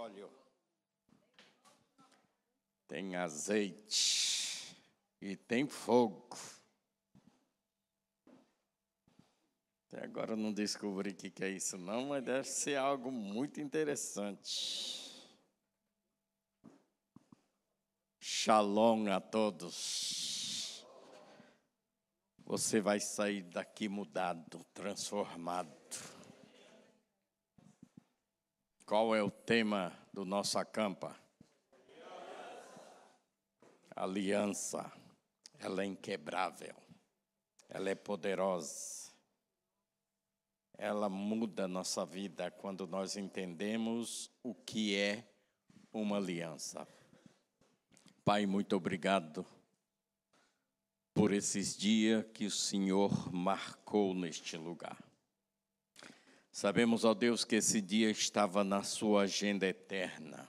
óleo, tem azeite e tem fogo. Até agora eu não descobri o que é isso não, mas deve ser algo muito interessante. Shalom a todos. Você vai sair daqui mudado, transformado. Qual é o tema do nosso acampa? Aliança. Ela é inquebrável. Ela é poderosa. Ela muda a nossa vida quando nós entendemos o que é uma aliança. Pai, muito obrigado por esses dias que o Senhor marcou neste lugar. Sabemos, ó Deus, que esse dia estava na sua agenda eterna.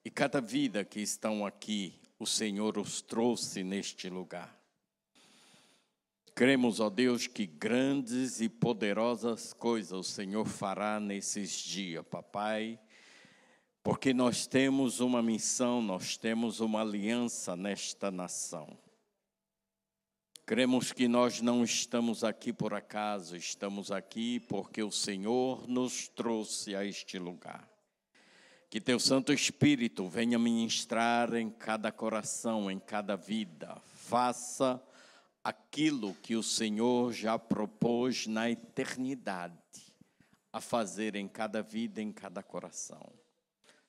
E cada vida que estão aqui, o Senhor os trouxe neste lugar. Cremos, ó Deus, que grandes e poderosas coisas o Senhor fará nesses dias, papai, porque nós temos uma missão, nós temos uma aliança nesta nação. Cremos que nós não estamos aqui por acaso, estamos aqui porque o Senhor nos trouxe a este lugar. Que teu Santo Espírito venha ministrar em cada coração, em cada vida. Faça aquilo que o Senhor já propôs na eternidade a fazer em cada vida, em cada coração.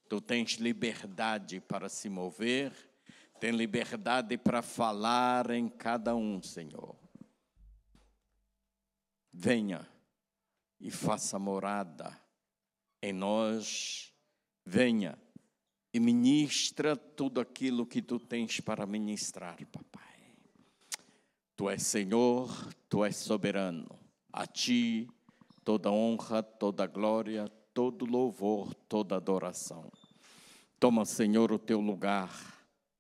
Tu tens liberdade para se mover, tem liberdade para falar em cada um, Senhor. Venha e faça morada em nós. Venha e ministra tudo aquilo que tu tens para ministrar, papai. Tu és Senhor, tu és soberano. A ti toda honra, toda glória, todo louvor, toda adoração. Toma, Senhor, o teu lugar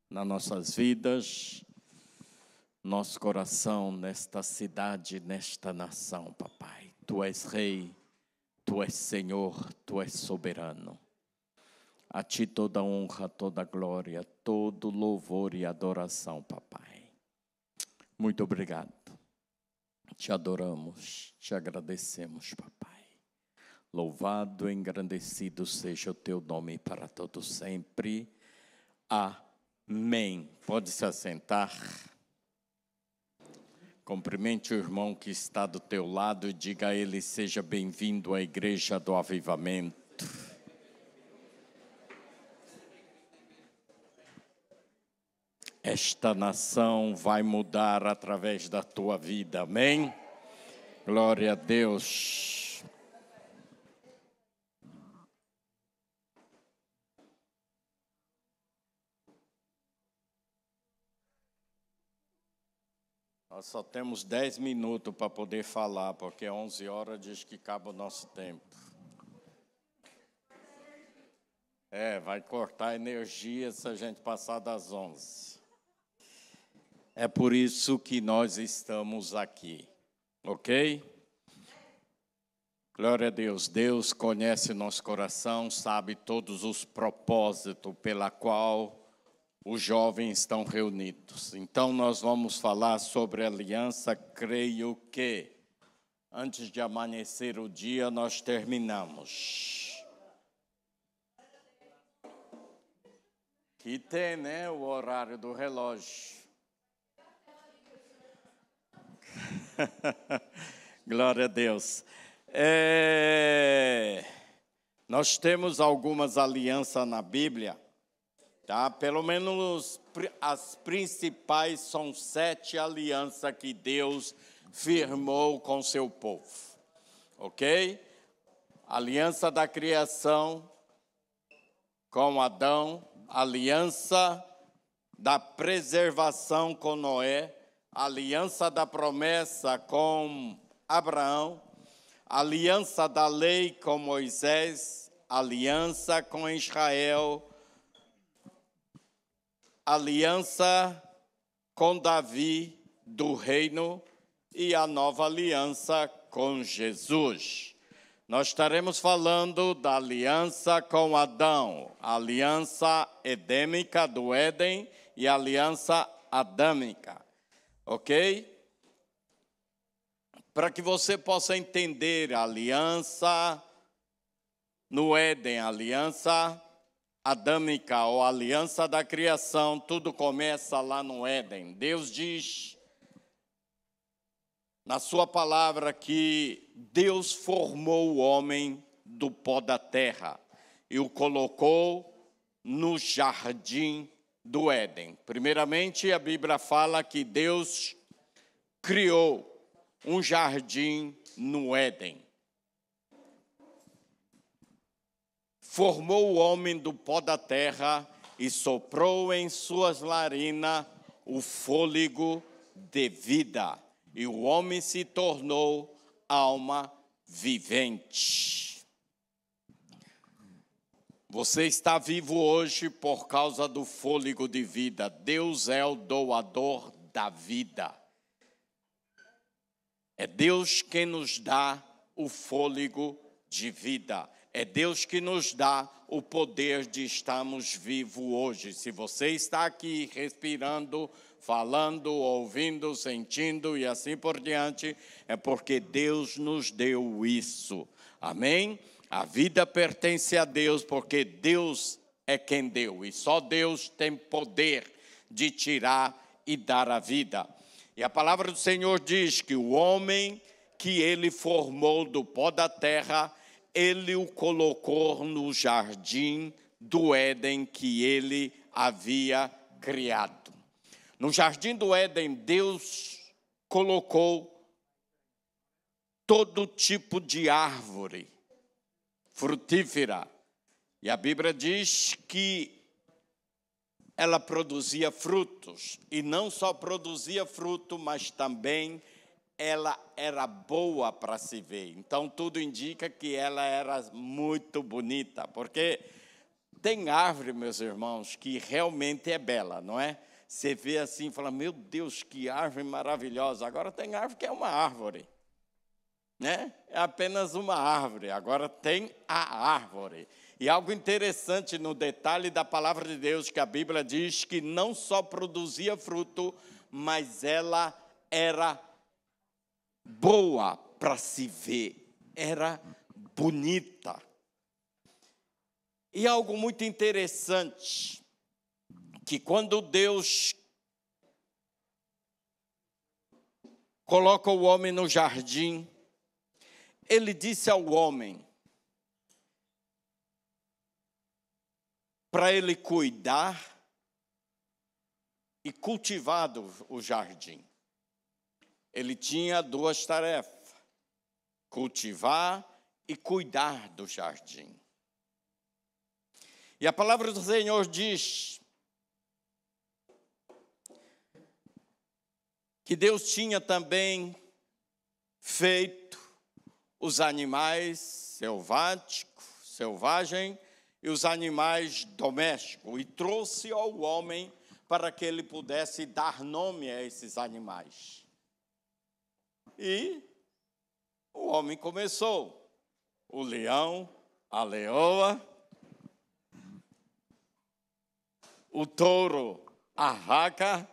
nas nossas vidas, nosso coração, nesta cidade, nesta nação, papai. Tu és Rei, tu és Senhor, tu és soberano. A ti toda honra, toda glória, todo louvor e adoração, papai. Muito obrigado. Te adoramos, te agradecemos, papai. Louvado e engrandecido seja o teu nome para todo sempre. Amém. Pode se assentar. Cumprimente o irmão que está do teu lado e diga a ele: seja bem-vindo à Igreja do Avivamento. Esta nação vai mudar através da tua vida. Amém? Glória a Deus. Nós só temos 10 minutos para poder falar, porque 11 horas diz que acaba o nosso tempo. Vai cortar a energia se a gente passar das 11. É por isso que nós estamos aqui, ok? Glória a Deus. Deus conhece nosso coração, sabe todos os propósitos pela qual os jovens estão reunidos. Então, nós vamos falar sobre aliança. Creio que antes de amanhecer o dia, nós terminamos. Que tem, né, o horário do relógio. Glória a Deus. Nós temos algumas alianças na Bíblia. Tá? Pelo menos as principais são 7 alianças que Deus firmou com seu povo. Ok? Aliança da criação com Adão, aliança da preservação com Noé, aliança da promessa com Abraão, aliança da lei com Moisés, aliança com Israel, aliança com Davi do reino e a nova aliança com Jesus. Nós estaremos falando da aliança com Adão, a aliança edêmica do Éden e a aliança adâmica, ok? Para que você possa entender a aliança no Éden, a aliança adâmica ou a aliança da criação, tudo começa lá no Éden. Deus diz na sua palavra que Deus formou o homem do pó da terra e o colocou no jardim do Éden. Primeiramente, a Bíblia fala que Deus criou um jardim no Éden. Formou o homem do pó da terra e soprou em suas narinas o fôlego de vida. E o homem se tornou alma vivente. Você está vivo hoje por causa do fôlego de vida. Deus é o doador da vida. É Deus quem nos dá o fôlego de vida. É Deus que nos dá o poder de estarmos vivos hoje. Se você está aqui respirando, falando, ouvindo, sentindo e assim por diante, é porque Deus nos deu isso. Amém? A vida pertence a Deus porque Deus é quem deu. E só Deus tem poder de tirar e dar a vida. E a palavra do Senhor diz que o homem que ele formou do pó da terra, ele o colocou no jardim do Éden que ele havia criado. No jardim do Éden, Deus colocou todo tipo de árvore frutífera. E a Bíblia diz que ela produzia frutos. E não só produzia fruto, mas também ela era boa para se ver. Então, tudo indica que ela era muito bonita. Porque tem árvore, meus irmãos, que realmente é bela, não é? Você vê assim e fala, meu Deus, que árvore maravilhosa. Agora tem árvore que é uma árvore, né? É apenas uma árvore. Agora tem a árvore. E algo interessante no detalhe da palavra de Deus, que a Bíblia diz que não só produzia fruto, mas ela era boa para se ver, era bonita. E algo muito interessante, que quando Deus coloca o homem no jardim, ele disse ao homem para ele cuidar e cultivar o jardim. Ele tinha duas tarefas: cultivar e cuidar do jardim. E a palavra do Senhor diz que Deus tinha também feito os animais selvagens e os animais domésticos, e trouxe ao homem para que ele pudesse dar nome a esses animais. E o homem começou. O leão, a leoa, o touro, a vaca,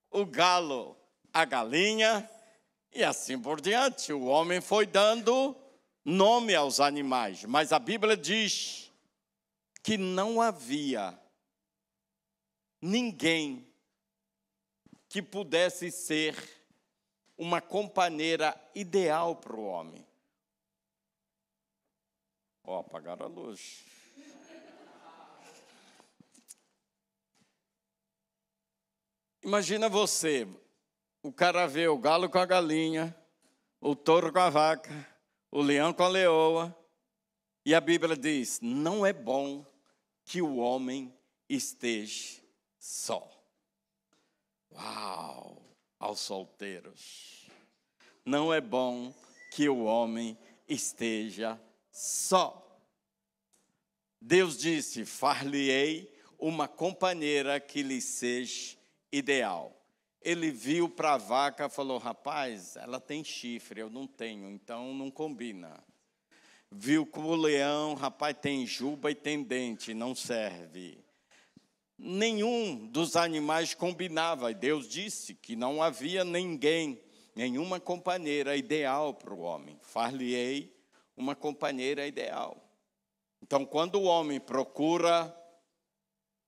o galo, a galinha, e assim por diante. O homem foi dando nome aos animais, mas a Bíblia diz que não havia ninguém que pudesse ser uma companheira ideal para o homem. Apagaram a luz. Imagina você, o cara vê o galo com a galinha, o touro com a vaca, o leão com a leoa, e a Bíblia diz, não é bom que o homem esteja só. Uau! Aos solteiros. Não é bom que o homem esteja só. Deus disse, far-lhe-ei uma companheira que lhe seja ideal. Ele viu para a vaca e falou, rapaz, ela tem chifre, eu não tenho, então não combina. viu que o leão, rapaz, tem juba e tem dente, não serve. Nenhum dos animais combinava. E Deus disse que não havia ninguém, nenhuma companheira ideal para o homem. Far-lhe-ei uma companheira ideal. Então, quando o homem procura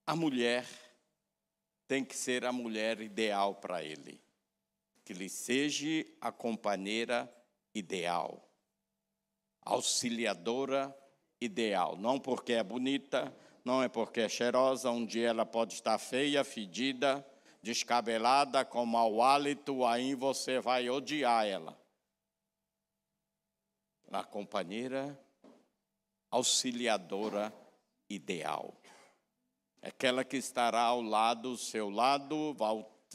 a mulher, tem que ser a mulher ideal para ele. Que lhe seja a companheira ideal. Auxiliadora ideal. Não porque é bonita, não é porque é cheirosa. Um dia ela pode estar feia, fedida, descabelada, com mau hálito, aí você vai odiar ela. A companheira auxiliadora ideal. Aquela que estará ao lado, seu lado,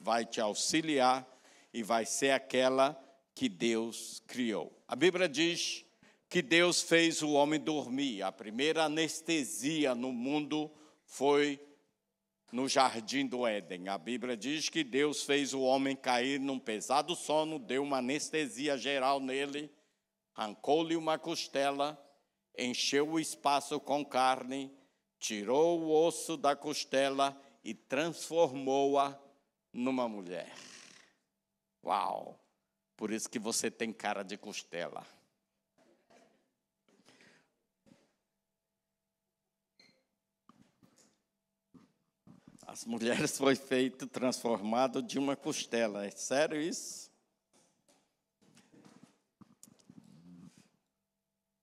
vai te auxiliar e vai ser aquela que Deus criou. A Bíblia diz que Deus fez o homem dormir. A primeira anestesia no mundo foi no jardim do Éden. A Bíblia diz que Deus fez o homem cair num pesado sono, deu uma anestesia geral nele, arrancou-lhe uma costela, encheu o espaço com carne, tirou o osso da costela e transformou-a numa mulher. Uau! Por isso que você tem cara de costela. As mulheres foi feito, transformado de uma costela. É sério isso?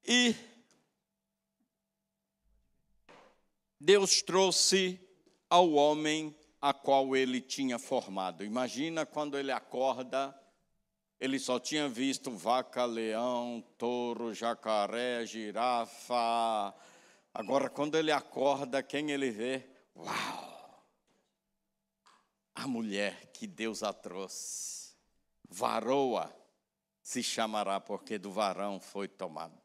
E Deus trouxe ao homem a qual ele tinha formado. Imagina quando ele acorda, ele só tinha visto vaca, leão, touro, jacaré, girafa. Agora, quando ele acorda, quem ele vê? Uau! A mulher que Deus a trouxe. Varoa se chamará, porque do varão foi tomado.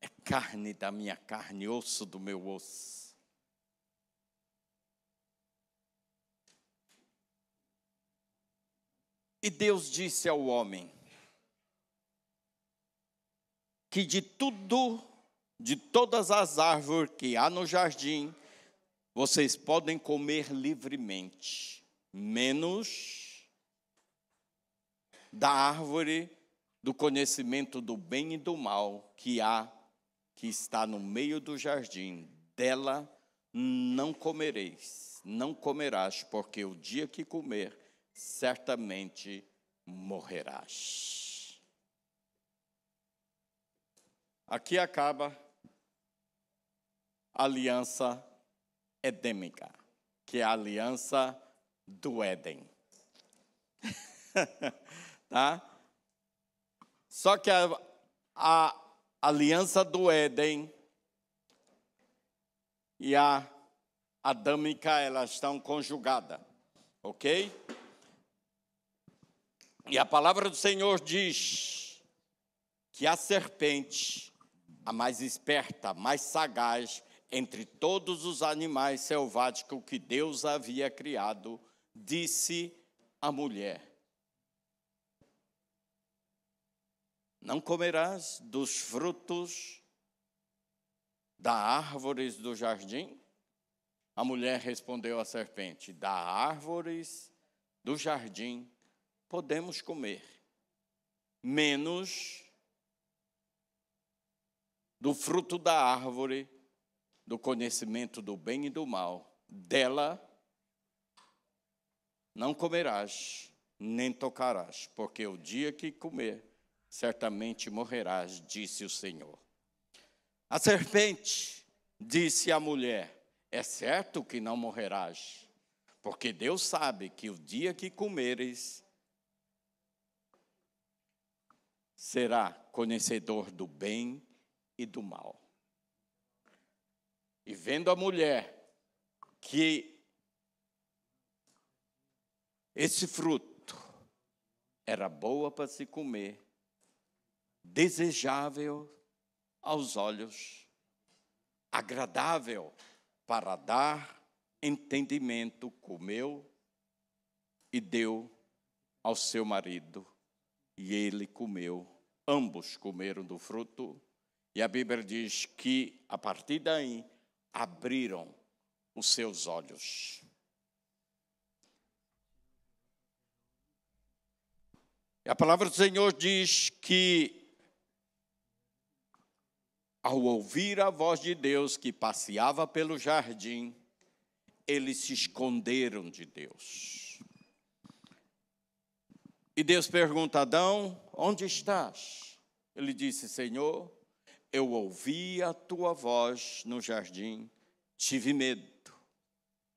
É carne da minha carne, osso do meu osso. E Deus disse ao homem que de todas as árvores que há no jardim, vocês podem comer livremente, menos da árvore do conhecimento do bem e do mal que está no meio do jardim. Dela não comereis, não comerás, porque o dia que comer, certamente morrerás. Aqui acaba a aliança edêmica, que é a aliança do Éden. Tá? Só que a aliança do Éden e a adâmica, elas estão conjugadas, ok? E a palavra do Senhor diz que a serpente, a mais esperta, a mais sagaz, entre todos os animais selváticos que Deus havia criado, disse à mulher: não comerás dos frutos das árvores do jardim? A mulher respondeu à serpente: das árvores do jardim podemos comer, menos do fruto da árvore do conhecimento do bem e do mal. Dela não comerás, nem tocarás, porque o dia que comer, certamente morrerás, disse o Senhor. A serpente disse à mulher: é certo que não morrerás, porque Deus sabe que o dia que comeres, será conhecedor do bem e do mal. E vendo a mulher que esse fruto era boa para se comer, desejável aos olhos, agradável para dar entendimento, comeu e deu ao seu marido, e ele comeu ambos comeram do fruto, e a Bíblia diz que, a partir daí, abriram os seus olhos. E a palavra do Senhor diz que, ao ouvir a voz de Deus que passeava pelo jardim, eles se esconderam de Deus. E Deus pergunta a Adão: onde estás? Ele disse: Senhor, eu ouvi a tua voz no jardim, tive medo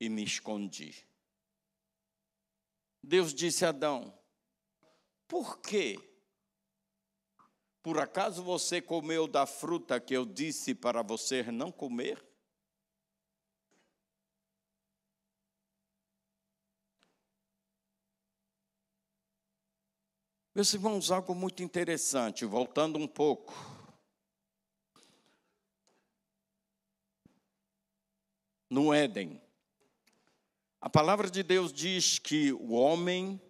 e me escondi. Deus disse a Adão: por quê? Por acaso você comeu da fruta que eu disse para você não comer? Meus irmãos, algo muito interessante, voltando um pouco. No Éden, a palavra de Deus diz que o homem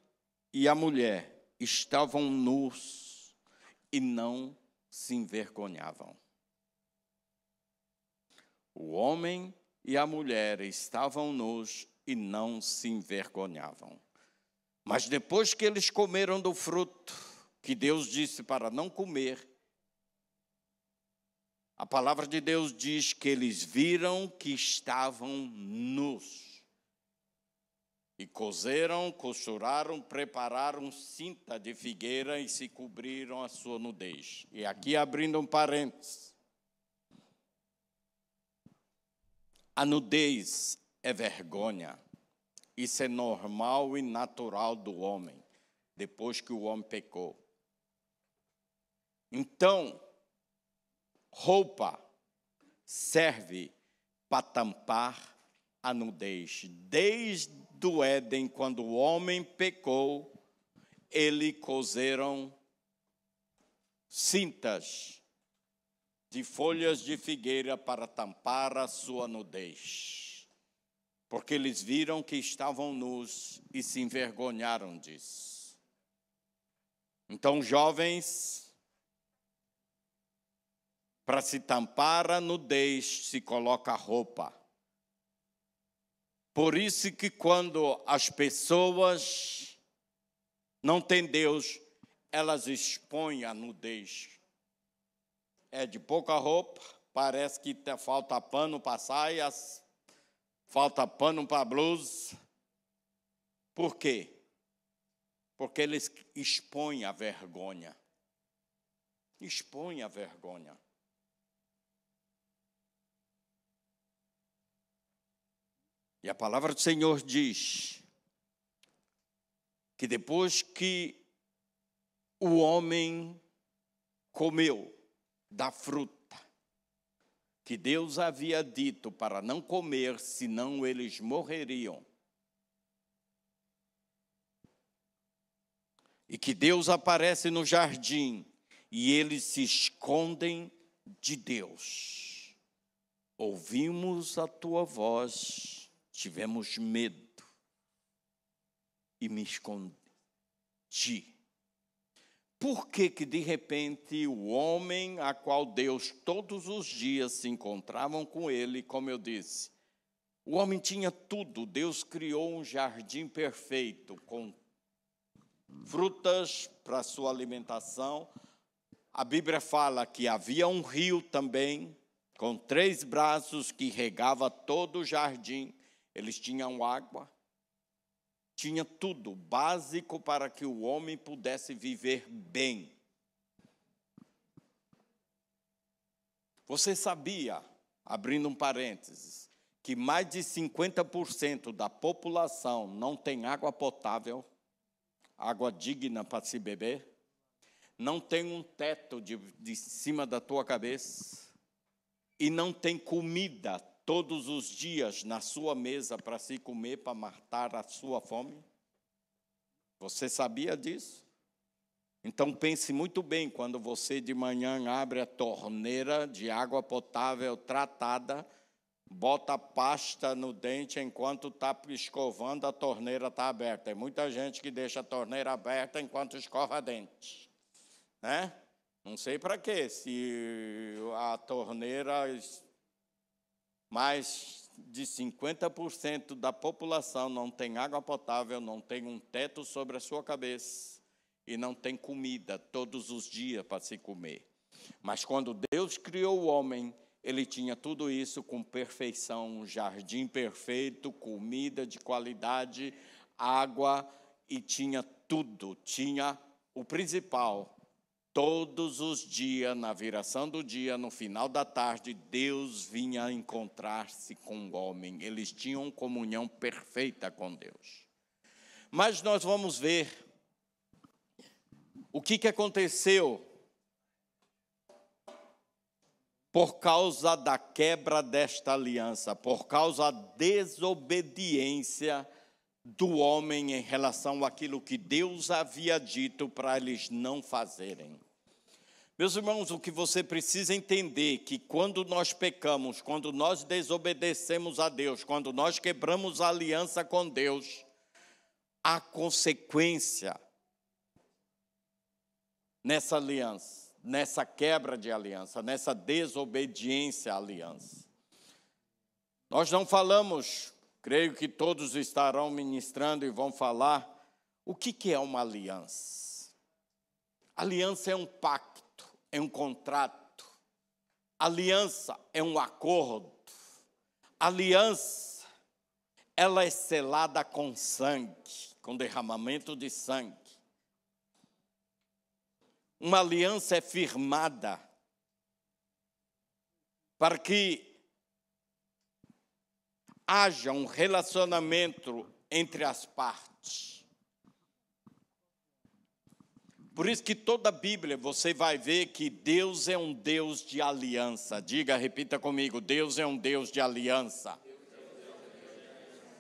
e a mulher estavam nus e não se envergonhavam. O homem e a mulher estavam nus e não se envergonhavam. Mas depois que eles comeram do fruto que Deus disse para não comer, a palavra de Deus diz que eles viram que estavam nus. E coseram, costuraram, prepararam cinta de figueira e se cobriram a sua nudez. E aqui abrindo um parênteses. A nudez é vergonha. Isso é normal e natural do homem, depois que o homem pecou. Então, roupa serve para tampar a nudez. Desde o Éden, quando o homem pecou, eles coseram cintas de folhas de figueira para tampar a sua nudez. Porque eles viram que estavam nus e se envergonharam disso. Então, jovens, para se tampar a nudez, se coloca roupa. Por isso que quando as pessoas não têm Deus, elas expõem a nudez. É de pouca roupa, parece que falta pano para saias, falta pano para blusa. Por quê? Porque eles expõem a vergonha. Expõem a vergonha. E a palavra do Senhor diz que depois que o homem comeu da fruta que Deus havia dito para não comer, senão eles morreriam, e que Deus aparece no jardim e eles se escondem de Deus. Ouvimos a tua voz, tivemos medo e me escondi. Por que de repente o homem a qual Deus todos os dias se encontravam com ele, como eu disse, o homem tinha tudo, Deus criou um jardim perfeito, com frutas para sua alimentação. A Bíblia fala que havia um rio também, com 3 braços que regava todo o jardim. Eles tinham água, tinha tudo básico para que o homem pudesse viver bem. Você sabia, abrindo um parênteses, que mais de 50% da população não tem água potável, água digna para se beber? Não tem um teto de cima da tua cabeça? E não tem comida todos os dias na sua mesa para se comer, para matar a sua fome? Você sabia disso? Então pense muito bem quando você de manhã abre a torneira de água potável tratada, bota a pasta no dente enquanto está escovando, a torneira está aberta. Tem muita gente que deixa a torneira aberta enquanto escova dente, né? Não sei para quê, se a torneira, mais de 50% da população não tem água potável, não tem um teto sobre a sua cabeça e não tem comida todos os dias para se comer. Mas quando Deus criou o homem, ele tinha tudo isso com perfeição, um jardim perfeito, comida de qualidade, água, e tinha tudo, tinha o principal. Todos os dias, na viração do dia, no final da tarde, Deus vinha encontrar-se com o homem. Eles tinham comunhão perfeita com Deus. Mas nós vamos ver o que aconteceu por causa da quebra desta aliança, por causa da desobediência do homem em relação àquilo que Deus havia dito para eles não fazerem. Meus irmãos, o que você precisa entender é que quando nós pecamos, quando nós desobedecemos a Deus, quando nós quebramos a aliança com Deus, há consequência nessa aliança, nessa quebra de aliança, nessa desobediência à aliança. Nós não falamos, creio que todos estarão ministrando e vão falar, o que é uma aliança? Aliança é um pacto. É um contrato, aliança é um acordo, aliança, ela é selada com sangue, com derramamento de sangue. Uma aliança é firmada para que haja um relacionamento entre as partes. Por isso que toda a Bíblia você vai ver que Deus é um Deus de aliança. Diga, repita comigo, Deus é um Deus de aliança.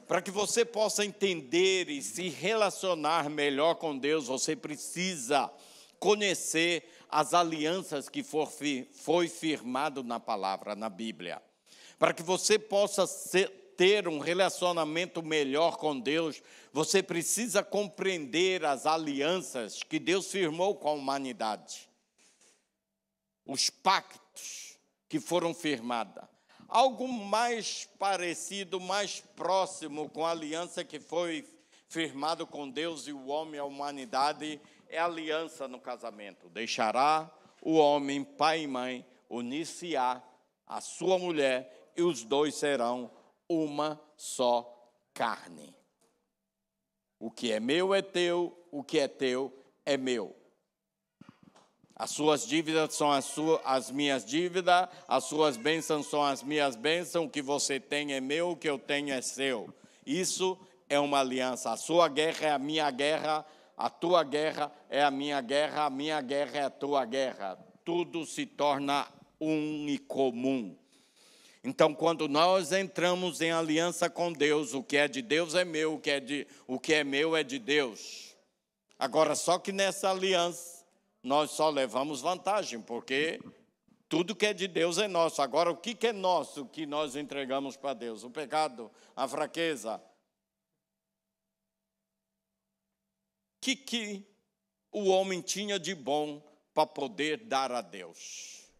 Para que você possa entender e se relacionar melhor com Deus, você precisa conhecer as alianças que foi firmado na palavra, na Bíblia. Para que você possa ter um relacionamento melhor com Deus, você precisa compreender as alianças que Deus firmou com a humanidade. Os pactos que foram firmados. Algo mais parecido, mais próximo com a aliança que foi firmado com Deus e o homem, a humanidade, é a aliança no casamento. Deixará o homem, pai e mãe, unir-se-á a sua mulher e os dois serão uma só carne. O que é meu é teu, o que é teu é meu. As suas dívidas são as minhas dívidas, as suas bênçãos são as minhas bênçãos, o que você tem é meu, o que eu tenho é seu. Isso é uma aliança. A sua guerra é a minha guerra, a tua guerra é a minha guerra é a tua guerra. Tudo se torna um e comum. Então, quando nós entramos em aliança com Deus, o que é de Deus é meu, o que é meu é de Deus. Agora, só que nessa aliança, nós só levamos vantagem, porque tudo que é de Deus é nosso. Agora, o que é nosso que nós entregamos para Deus? O pecado, a fraqueza. O que o homem tinha de bom para poder dar a Deus?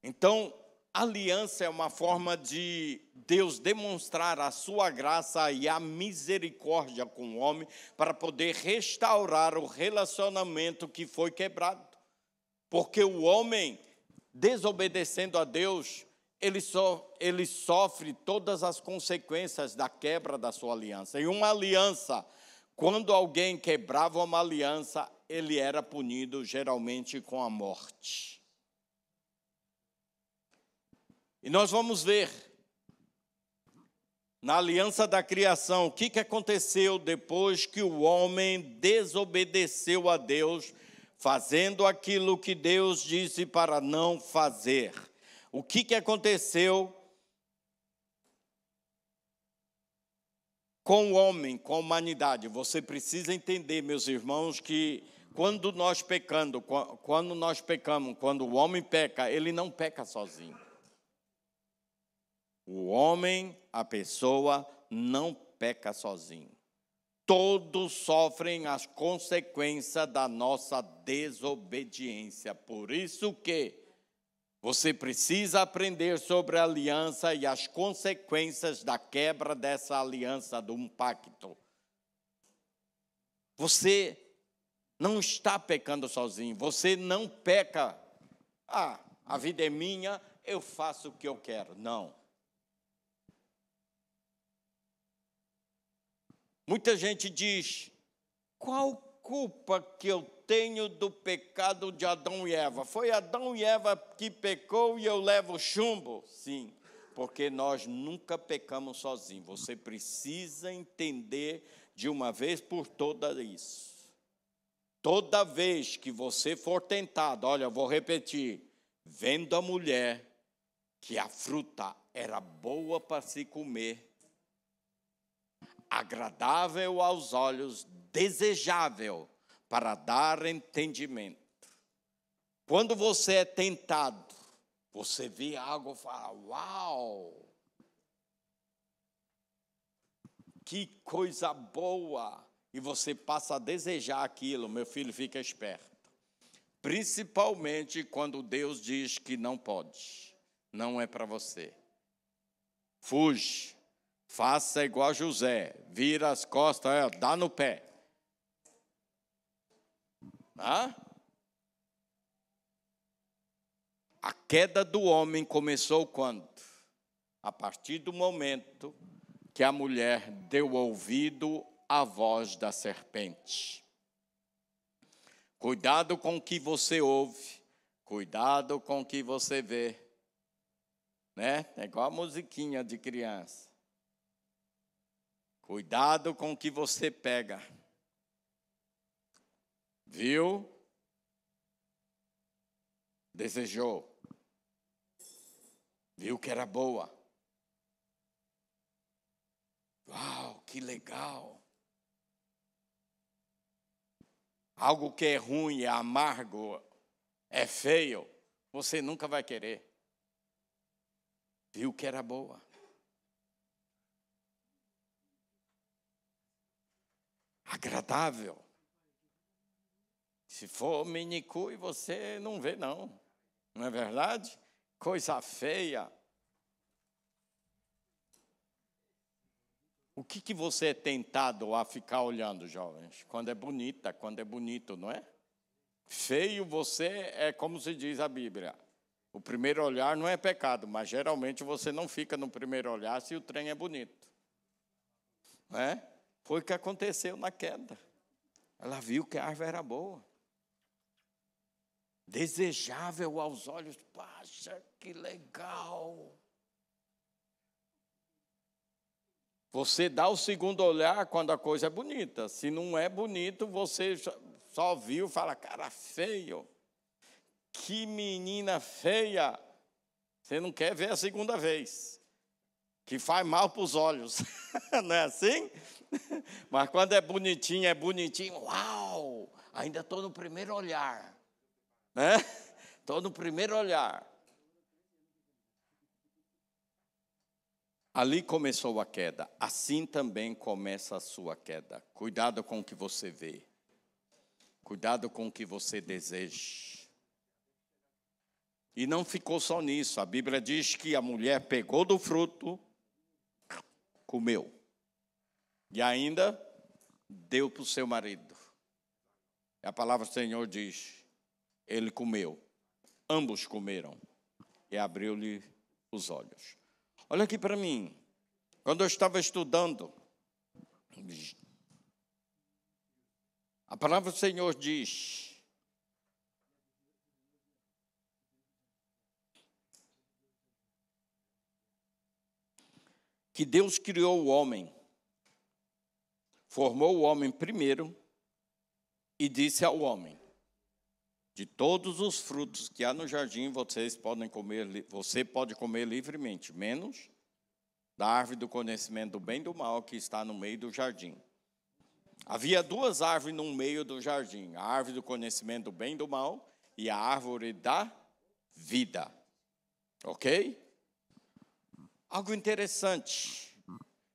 Então, aliança é uma forma de Deus demonstrar a sua graça e a misericórdia com o homem para poder restaurar o relacionamento que foi quebrado. Porque o homem, desobedecendo a Deus, ele sofre todas as consequências da quebra da sua aliança. E uma aliança, quando alguém quebrava uma aliança, ele era punido geralmente com a morte. E nós vamos ver, na aliança da criação, o que aconteceu depois que o homem desobedeceu a Deus, fazendo aquilo que Deus disse para não fazer. O que aconteceu com o homem, com a humanidade? Você precisa entender, meus irmãos, que quando nós pecamos, quando o homem peca, ele não peca sozinho. O homem, a pessoa, não peca sozinho. Todos sofrem as consequências da nossa desobediência. Por isso que você precisa aprender sobre a aliança e as consequências da quebra dessa aliança, de um pacto. Você não está pecando sozinho, você não peca. A vida é minha, eu faço o que eu quero. Não. Muita gente diz, qual culpa que eu tenho do pecado de Adão e Eva? Foi Adão e Eva que pecou e eu levo chumbo? Sim, porque nós nunca pecamos sozinhos. Você precisa entender de uma vez por todas isso. Toda vez que você for tentado, olha, eu vou repetir, vendo a mulher que a fruta era boa para se comer, agradável aos olhos, desejável para dar entendimento. Quando você é tentado, você vê algo e fala, uau, que coisa boa, e você passa a desejar aquilo. Meu filho, fica esperto. Principalmente quando Deus diz que não pode, não é para você. Fuge. Faça igual José, vira as costas, dá no pé. A queda do homem começou quando? A partir do momento que a mulher deu ouvido à voz da serpente. Cuidado com o que você ouve, cuidado com o que você vê. Né? É igual a musiquinha de criança. Cuidado com o que você pega. Viu? Desejou. Viu que era boa. Uau, que legal. Algo que é ruim, é amargo, é feio, você nunca vai querer. Viu que era boa. Agradável. Se for minicui, você não vê, não. Não é verdade? Coisa feia. O que você é tentado a ficar olhando, jovens? Quando é bonita, quando é bonito, não é? Feio, você é como se diz a Bíblia. O primeiro olhar não é pecado, mas geralmente você não fica no primeiro olhar se o trem é bonito. Não é? Foi o que aconteceu na queda. Ela viu que a árvore era boa. Desejável aos olhos. Poxa, que legal. Você dá o segundo olhar quando a coisa é bonita. Se não é bonito, você só viu e fala, cara feio. Que menina feia. Você não quer ver a segunda vez. Que faz mal para os olhos. Não é assim? Mas quando é bonitinho, uau! Ainda estou no primeiro olhar. Né? Estou no primeiro olhar. Ali começou a queda. Assim também começa a sua queda. Cuidado com o que você vê. Cuidado com o que você deseja. E não ficou só nisso. A Bíblia diz que a mulher pegou do fruto, comeu. E ainda deu para o seu marido. A palavra do Senhor diz, ele comeu. Ambos comeram. E abriu-lhe os olhos. Olha aqui para mim. Quando eu estava estudando, a palavra do Senhor diz que Deus criou o homem, formou o homem primeiro e disse ao homem, de todos os frutos que há no jardim, você pode comer livremente, menos da árvore do conhecimento do bem e do mal que está no meio do jardim. Havia duas árvores no meio do jardim, a árvore do conhecimento do bem e do mal e a árvore da vida. Ok? Algo interessante,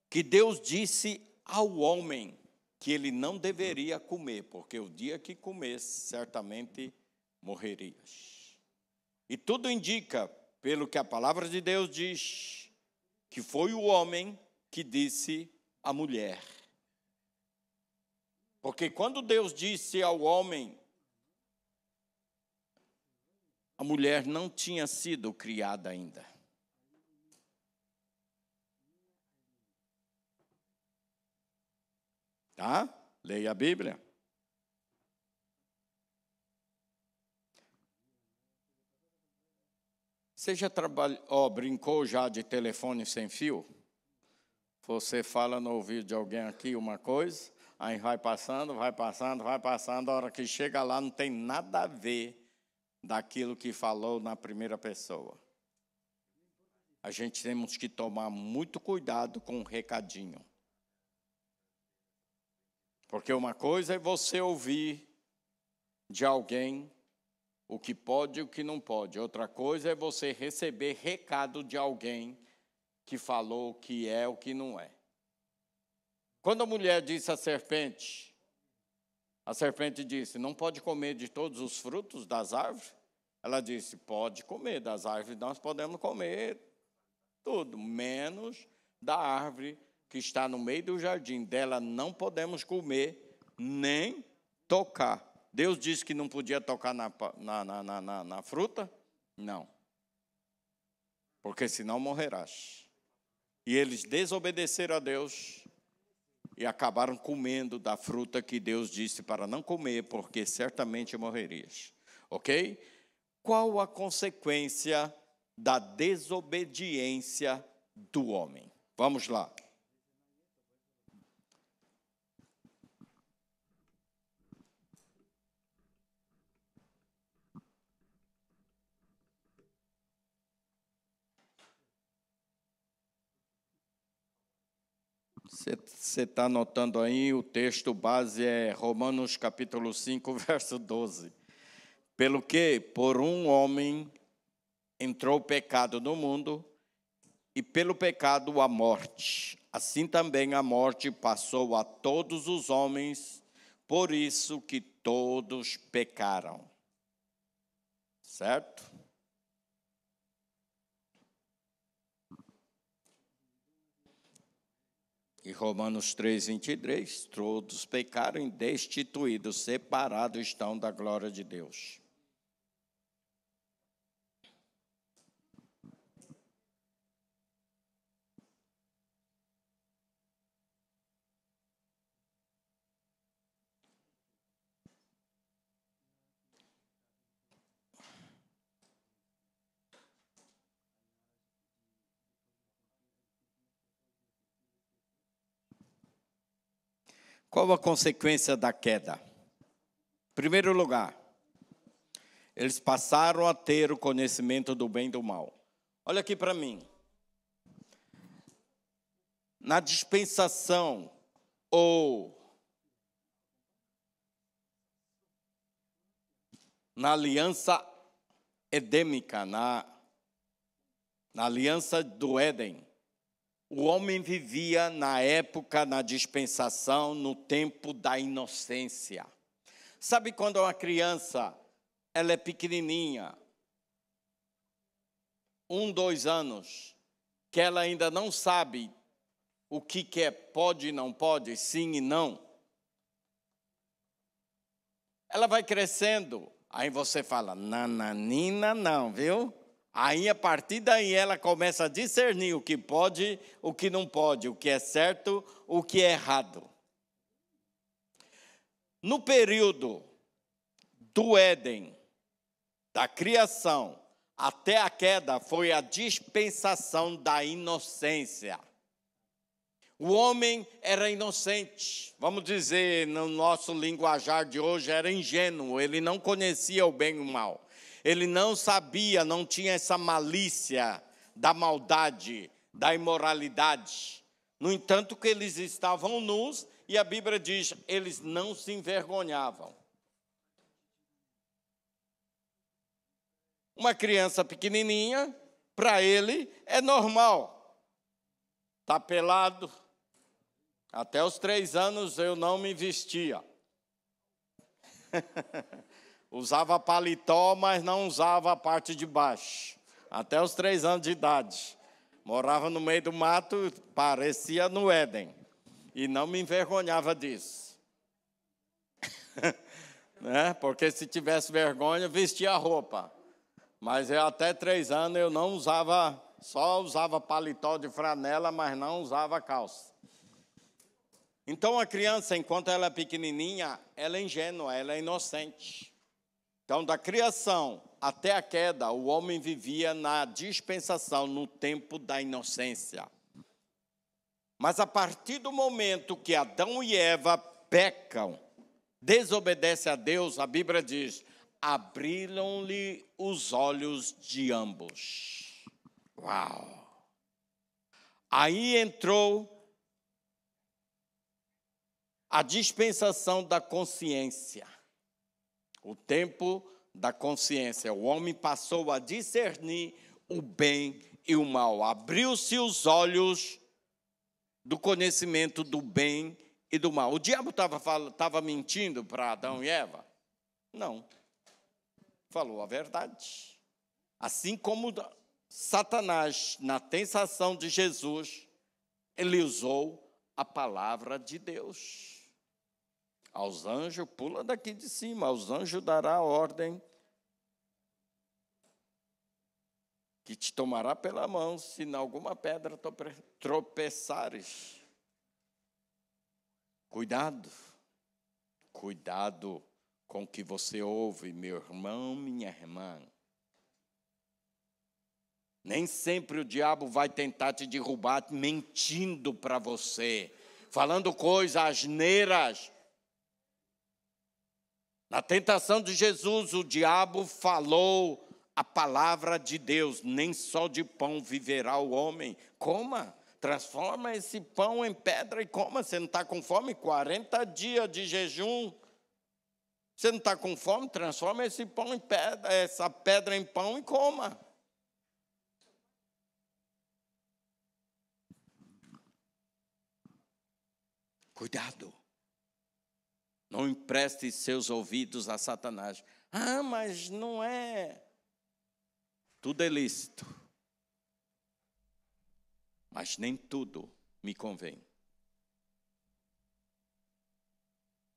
que Deus disse ao homem, que ele não deveria comer, porque o dia que comesse, certamente morrerias. E tudo indica, pelo que a palavra de Deus diz, que foi o homem que disse à mulher. Porque quando Deus disse ao homem, a mulher não tinha sido criada ainda. Tá? Leia a Bíblia. Você já brincou já de telefone sem fio? Você fala no ouvido de alguém aqui uma coisa, aí vai passando, a hora que chega lá não tem nada a ver daquilo que falou na primeira pessoa. A gente temos que tomar muito cuidado com o recadinho. Porque uma coisa é você ouvir de alguém o que pode e o que não pode. Outra coisa é você receber recado de alguém que falou o que é o que não é. Quando a mulher disse à serpente, a serpente disse, não pode comer de todos os frutos das árvores? Ela disse, pode comer das árvores, nós podemos comer tudo, menos da árvore que está no meio do jardim. Dela não podemos comer, nem tocar. Deus disse que não podia tocar na fruta? Não. Porque senão morrerás. E eles desobedeceram a Deus e acabaram comendo da fruta que Deus disse para não comer, porque certamente morrerias. Ok? Qual a consequência da desobediência do homem? Vamos lá. Você está anotando aí, o texto base é Romanos capítulo 5, verso 12. Pelo que, por um homem, entrou o pecado no mundo, e pelo pecado a morte. Assim também a morte passou a todos os homens, por isso que todos pecaram. Certo? E Romanos 3, 23, todos pecaram e destituídos, separados estão da glória de Deus. Qual a consequência da queda? Em primeiro lugar, eles passaram a ter o conhecimento do bem e do mal. Olha aqui para mim. Na dispensação ou na aliança edêmica, na aliança do Éden, o homem vivia na época, na dispensação, no tempo da inocência. Sabe quando uma criança, ela é pequenininha, 1, 2 anos, que ela ainda não sabe o que é pode e não pode, sim e não? Ela vai crescendo, aí você fala, nananina não, viu? Aí, a partir daí, ela começa a discernir o que pode, o que não pode, o que é certo, o que é errado. No período do Éden, da criação, até a queda, foi a dispensação da inocência. O homem era inocente, vamos dizer, no nosso linguajar de hoje, era ingênuo, ele não conhecia o bem e o mal. Ele não sabia, não tinha essa malícia da maldade, da imoralidade. No entanto, que eles estavam nus, e a Bíblia diz, eles não se envergonhavam. Uma criança pequenininha, para ele, é normal. Está pelado, Até os 3 anos eu não me vestia. Usava paletó, mas não usava a parte de baixo. Até os 3 anos de idade. Morava no meio do mato, parecia no Éden. E não me envergonhava disso. Né? Porque se tivesse vergonha, vestia a roupa. Mas eu até 3 anos eu não usava, só usava paletó de franela, mas não usava calça. Então a criança, enquanto ela é pequenininha, ela é ingênua, ela é inocente. Então da criação até a queda, o homem vivia na dispensação, no tempo da inocência. Mas a partir do momento que Adão e Eva pecam, desobedecem a Deus, a Bíblia diz, abriram-lhe os olhos de ambos. Uau! Aí entrou a dispensação da consciência, o tempo da consciência. O homem passou a discernir o bem e o mal. Abriu-se os do conhecimento do bem e do mal. O diabo estava mentindo para Adão e Eva? Não. Falou a verdade. Assim como Satanás, na tentação de Jesus, ele usou a palavra de Deus. Aos anjos, pula daqui de cima, aos anjos dará ordem que te tomará pela mão, se em alguma pedra tropeçares. Cuidado com o que você ouve, meu irmão, minha irmã. Nem sempre o diabo vai tentar te derrubar mentindo para você, falando coisas asneiras. Na tentação de Jesus, o diabo falou a palavra de Deus, nem só de pão viverá o homem. Coma, transforma esse pão em pedra e coma. Você não está com fome? 40 dias de jejum. Você não está com fome? Transforma esse pão em pedra, essa pedra em pão e coma. Cuidado. Não empreste seus ouvidos a Satanás. Ah, mas não é. Tudo é lícito. Mas nem tudo me convém.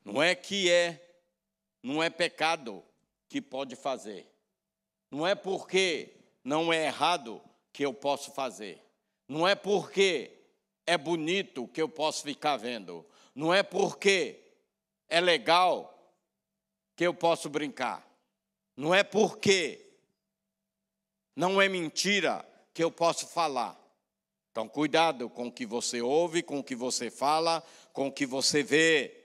Não é não é pecado que pode fazer. Não é porque não é errado que eu posso fazer. Não é porque é bonito que eu posso ficar vendo. Não é porque é legal que eu posso brincar. Não é porque não é mentira que eu posso falar. Então, cuidado com o que você ouve, com o que você fala, com o que você vê.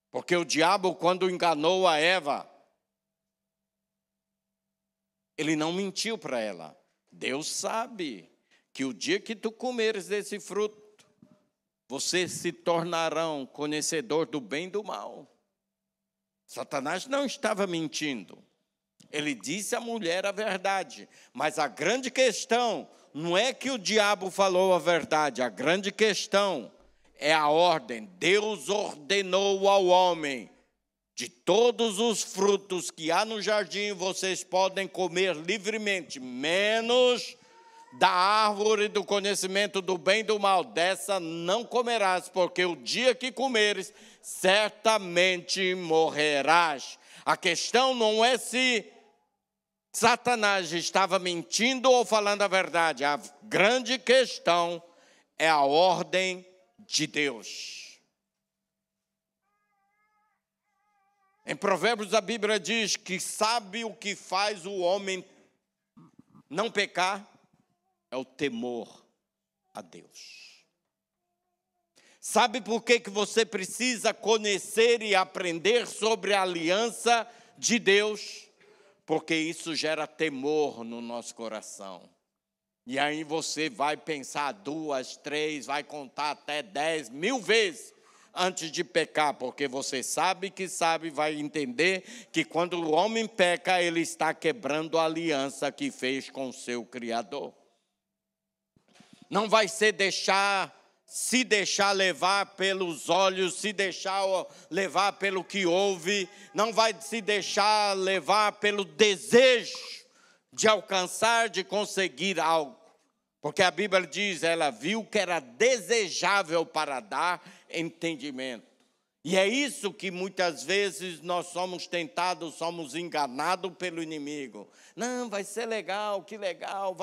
Porque o diabo, quando enganou a Eva, ele não mentiu para ela. Deus sabe que o dia que tu comeres desse fruto, vocês se tornarão conhecedor do bem e do mal. Satanás não estava mentindo. Ele disse à mulher a verdade. Mas a grande questão não é que o diabo falou a verdade. A grande questão é a ordem. Deus ordenou ao homem: de todos os frutos que há no jardim, vocês podem comer livremente, menos da árvore do conhecimento do bem e do mal. Dessa não comerás, porque o dia que comeres, certamente morrerás. A questão não é se Satanás estava mentindo ou falando a verdade. A grande questão é a ordem de Deus. Em Provérbios a Bíblia diz que sabe o que faz o homem não pecar? É o temor a Deus. Sabe por que você precisa conhecer e aprender sobre a aliança de Deus? Porque isso gera temor no nosso coração. E aí você vai pensar 2, 3, vai contar até 10, 1000 vezes antes de pecar, porque você sabe, vai entender que quando o homem peca, ele está quebrando a aliança que fez com o seu Criador. não vai se deixar levar pelos olhos, se deixar levar pelo que ouve, não vai se deixar levar pelo desejo de alcançar, de conseguir algo. Porque a Bíblia diz, ela viu que era desejável para dar entendimento. E é isso que muitas vezes nós somos tentados, somos enganados pelo inimigo. Não, vai ser legal, que legal,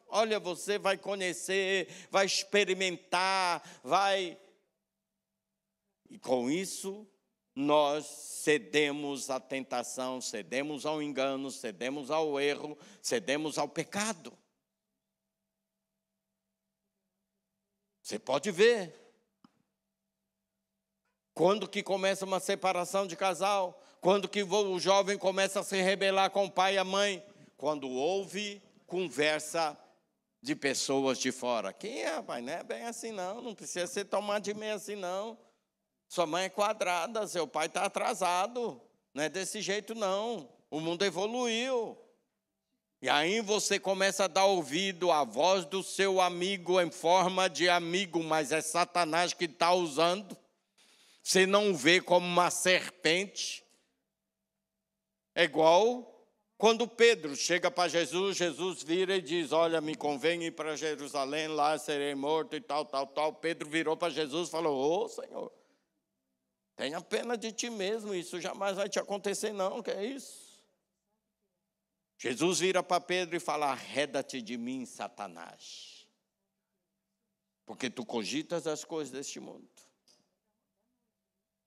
olha, você vai conhecer, vai experimentar, vai... E com isso, nós cedemos à tentação, cedemos ao engano, cedemos ao erro, cedemos ao pecado. Você pode ver. Quando que começa uma separação de casal? Quando que o jovem começa a se rebelar com o pai e a mãe? Quando ouve conversa de pessoas de fora. Quem é, pai? Não é bem assim, não. Não precisa ser tomado de meio assim, não. Sua mãe é quadrada, seu pai está atrasado. Não é desse jeito, não. O mundo evoluiu. E aí você começa a dar ouvido à voz do seu amigo em forma de amigo, mas é Satanás que está usando. Você não vê como uma serpente. É igual quando Pedro chega para Jesus, Jesus vira e diz, olha, me convém ir para Jerusalém, lá serei morto e tal. Pedro virou para Jesus e falou, ô Senhor, tenha pena de ti mesmo, isso jamais vai te acontecer não, que é isso? Jesus vira para Pedro e fala, arreda-te de mim, Satanás, porque tu cogitas as coisas deste mundo.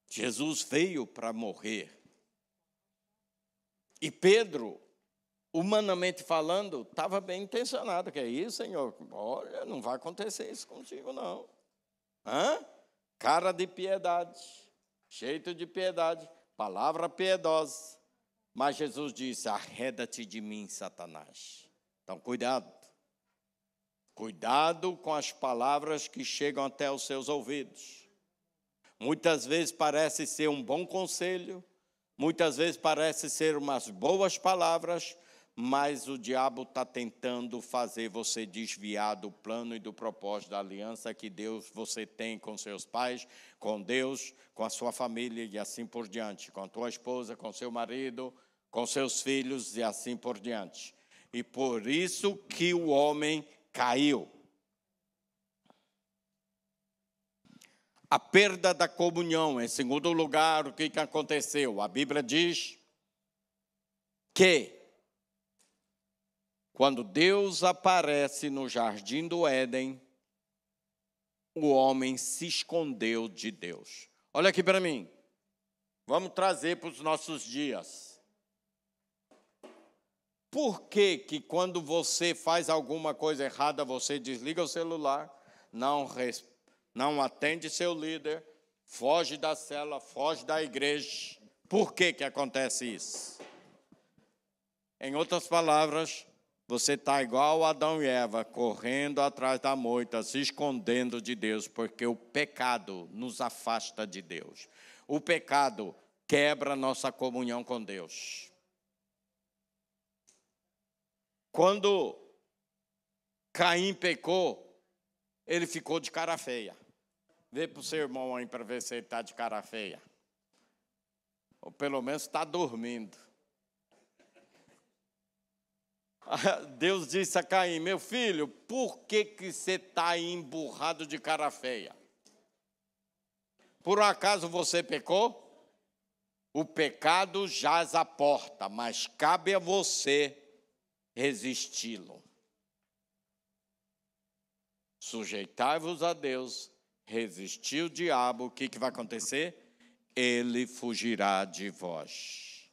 Jesus veio para morrer. E Pedro, humanamente falando, estava bem intencionado. Que é isso, Senhor? Olha, não vai acontecer isso contigo, não. Cara de piedade, jeito de piedade, palavra piedosa. Mas Jesus disse, arreda-te de mim, Satanás. Então, cuidado. Cuidado com as palavras que chegam até os seus ouvidos. Muitas vezes parece ser um bom conselho, muitas vezes parece ser umas boas palavras, mas o diabo está tentando fazer você desviar do plano e do propósito da aliança que você tem com seus pais, com Deus, com a sua família e assim por diante, com a tua esposa, com seu marido, com seus filhos e assim por diante. E por isso que o homem caiu. A perda da comunhão, em segundo lugar, o que aconteceu? A Bíblia diz que quando Deus aparece no jardim do Éden, o homem se escondeu de Deus. Olha aqui para mim, vamos trazer para os nossos dias. Por que que quando você faz alguma coisa errada, você desliga o celular, não atende seu líder, foge da cela, foge da igreja? Por que que acontece isso? Em outras palavras, você está igual Adão e Eva, correndo atrás da moita, se escondendo de Deus, porque o pecado nos afasta de Deus. O pecado quebra nossa comunhão com Deus. Quando Caim pecou, ele ficou de cara feia. Vê para o seu irmão aí para ver se ele está de cara feia. Ou pelo menos está dormindo. Deus disse a Caim, meu filho, por que você está aí emburrado de cara feia? Por acaso você pecou? O pecado jaz à porta, mas cabe a você resisti-lo. Sujeitai-vos a Deus, resistir o diabo, o que vai acontecer? Ele fugirá de vós.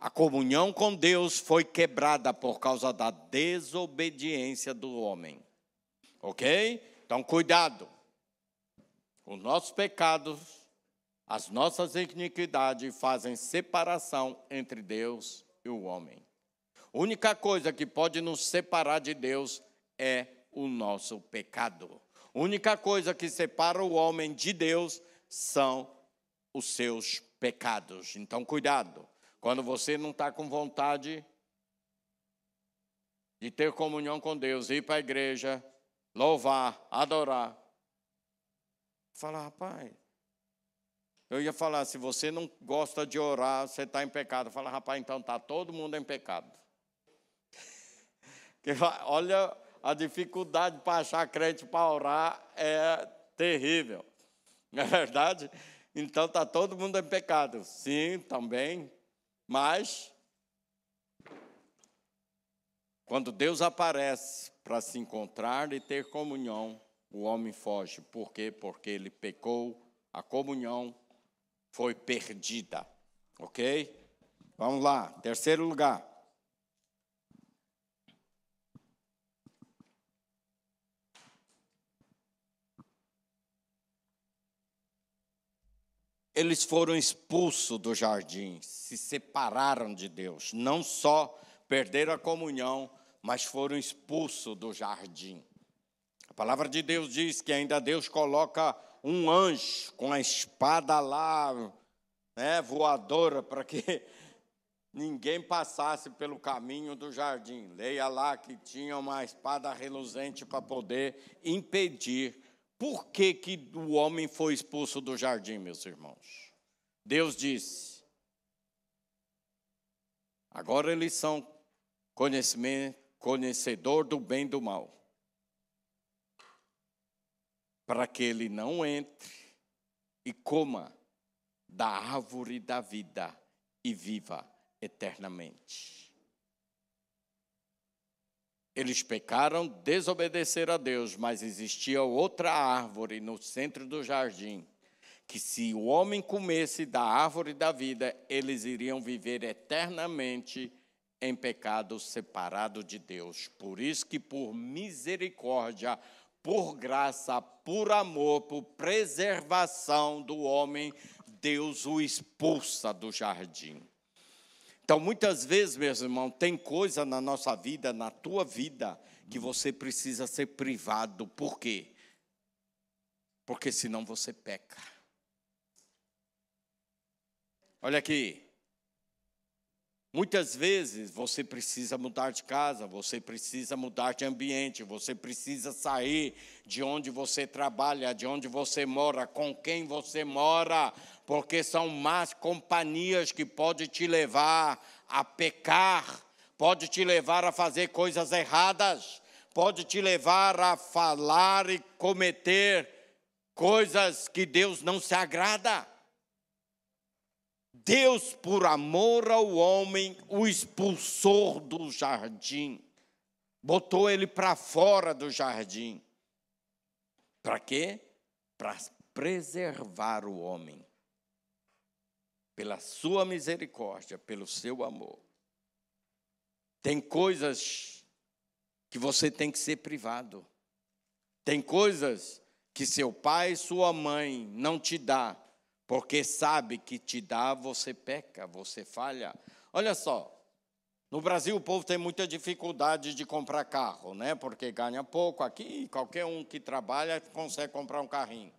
A comunhão com Deus foi quebrada por causa da desobediência do homem. Ok? Então, cuidado. Os nossos pecados, as nossas iniquidades fazem separação entre Deus e o homem. A única coisa que pode nos separar de Deus é o nosso pecado. A única coisa que separa o homem de Deus são os seus pecados. Então, cuidado. Quando você não está com vontade de ter comunhão com Deus, ir para a igreja, louvar, adorar. Fala, rapaz, eu ia falar, se você não gosta de orar, você está em pecado. Fala, rapaz, então está todo mundo em pecado. Olha, a dificuldade para achar crente para orar é terrível. Não é verdade? Então está todo mundo em pecado. Sim, também. Mas, quando Deus aparece para se encontrar e ter comunhão, o homem foge. Por quê? Porque ele pecou, a comunhão foi perdida. Ok? Vamos lá, terceiro lugar. Eles foram expulsos do jardim, se separaram de Deus. Não só perderam a comunhão, mas foram expulsos do jardim. A palavra de Deus diz que ainda Deus coloca um anjo com a espada lá, né, voadora, para que ninguém passasse pelo caminho do jardim. Leia lá que tinha uma espada reluzente para poder impedir. Por que o homem foi expulso do jardim, meus irmãos? Deus disse, agora eles são conhecedor do bem e do mal, para que ele não entre e coma da árvore da vida e viva eternamente. Eles pecaram, desobedeceram a Deus, mas existia outra árvore no centro do jardim, que se o homem comesse da árvore da vida, eles iriam viver eternamente em pecado separado de Deus. Por isso que por misericórdia, por graça, por amor, por preservação do homem, Deus o expulsa do jardim. Então, muitas vezes, meus irmãos, tem coisa na nossa vida, na tua vida, que você precisa ser privado. Por quê? Porque senão você peca. Olha aqui. Muitas vezes você precisa mudar de casa, você precisa mudar de ambiente, você precisa sair de onde você trabalha, de onde você mora, com quem você mora, porque são más companhias que podem te levar a pecar, pode te levar a fazer coisas erradas, pode te levar a falar e cometer coisas que Deus não se agrada. Deus, por amor ao homem, o expulsou do jardim, botou ele para fora do jardim. Para quê? Para preservar o homem, pela sua misericórdia, pelo seu amor. Tem coisas que você tem que ser privado. Tem coisas que seu pai e sua mãe não te dão, porque sabe que te dá, você peca, você falha. Olha só, no Brasil o povo tem muita dificuldade de comprar carro, né? Porque ganha pouco. Aqui, qualquer um que trabalha consegue comprar um carrinho.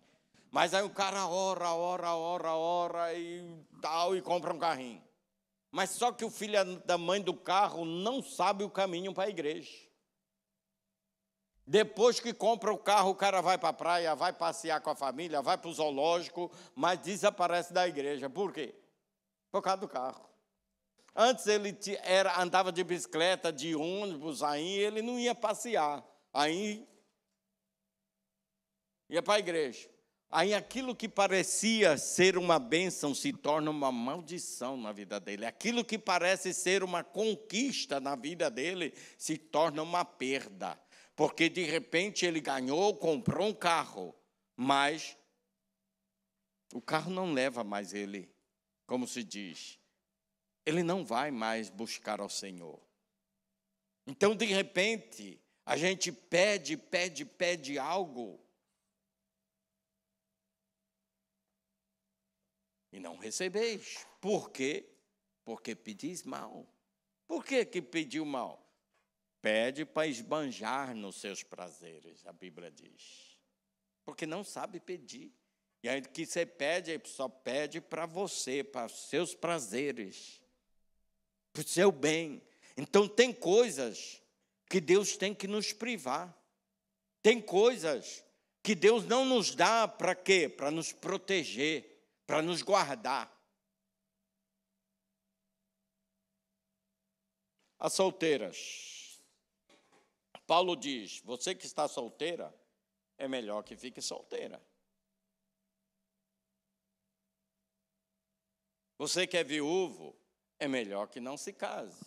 Mas aí o cara ora e tal, e compra um carrinho. Mas só que o filho da mãe do carro não sabe o caminho para a igreja. Depois que compra o carro, o cara vai para a praia, vai passear com a família, vai para o zoológico, mas desaparece da igreja. Por quê? Por causa do carro. Antes ele andava de bicicleta, de ônibus, aí ele não ia passear. Aí ia para a igreja. Aí aquilo que parecia ser uma bênção se torna uma maldição na vida dele. Aquilo que parece ser uma conquista na vida dele se torna uma perda. Porque, de repente, ele ganhou, comprou um carro, mas o carro não leva mais ele, como se diz. Ele não vai mais buscar ao Senhor. Então, de repente, a gente pede algo e não recebeis. Por quê? Porque pedis mal. Por que pediu mal? Pede para esbanjar nos seus prazeres, a Bíblia diz. Porque não sabe pedir. E aí que você pede, só pede para você, para os seus prazeres, para o seu bem. Então tem coisas que Deus tem que nos privar. Tem coisas que Deus não nos dá para quê? Para nos proteger, para nos guardar. As solteiras. Paulo diz, você que está solteira, é melhor que fique solteira. Você que é viúvo, é melhor que não se case.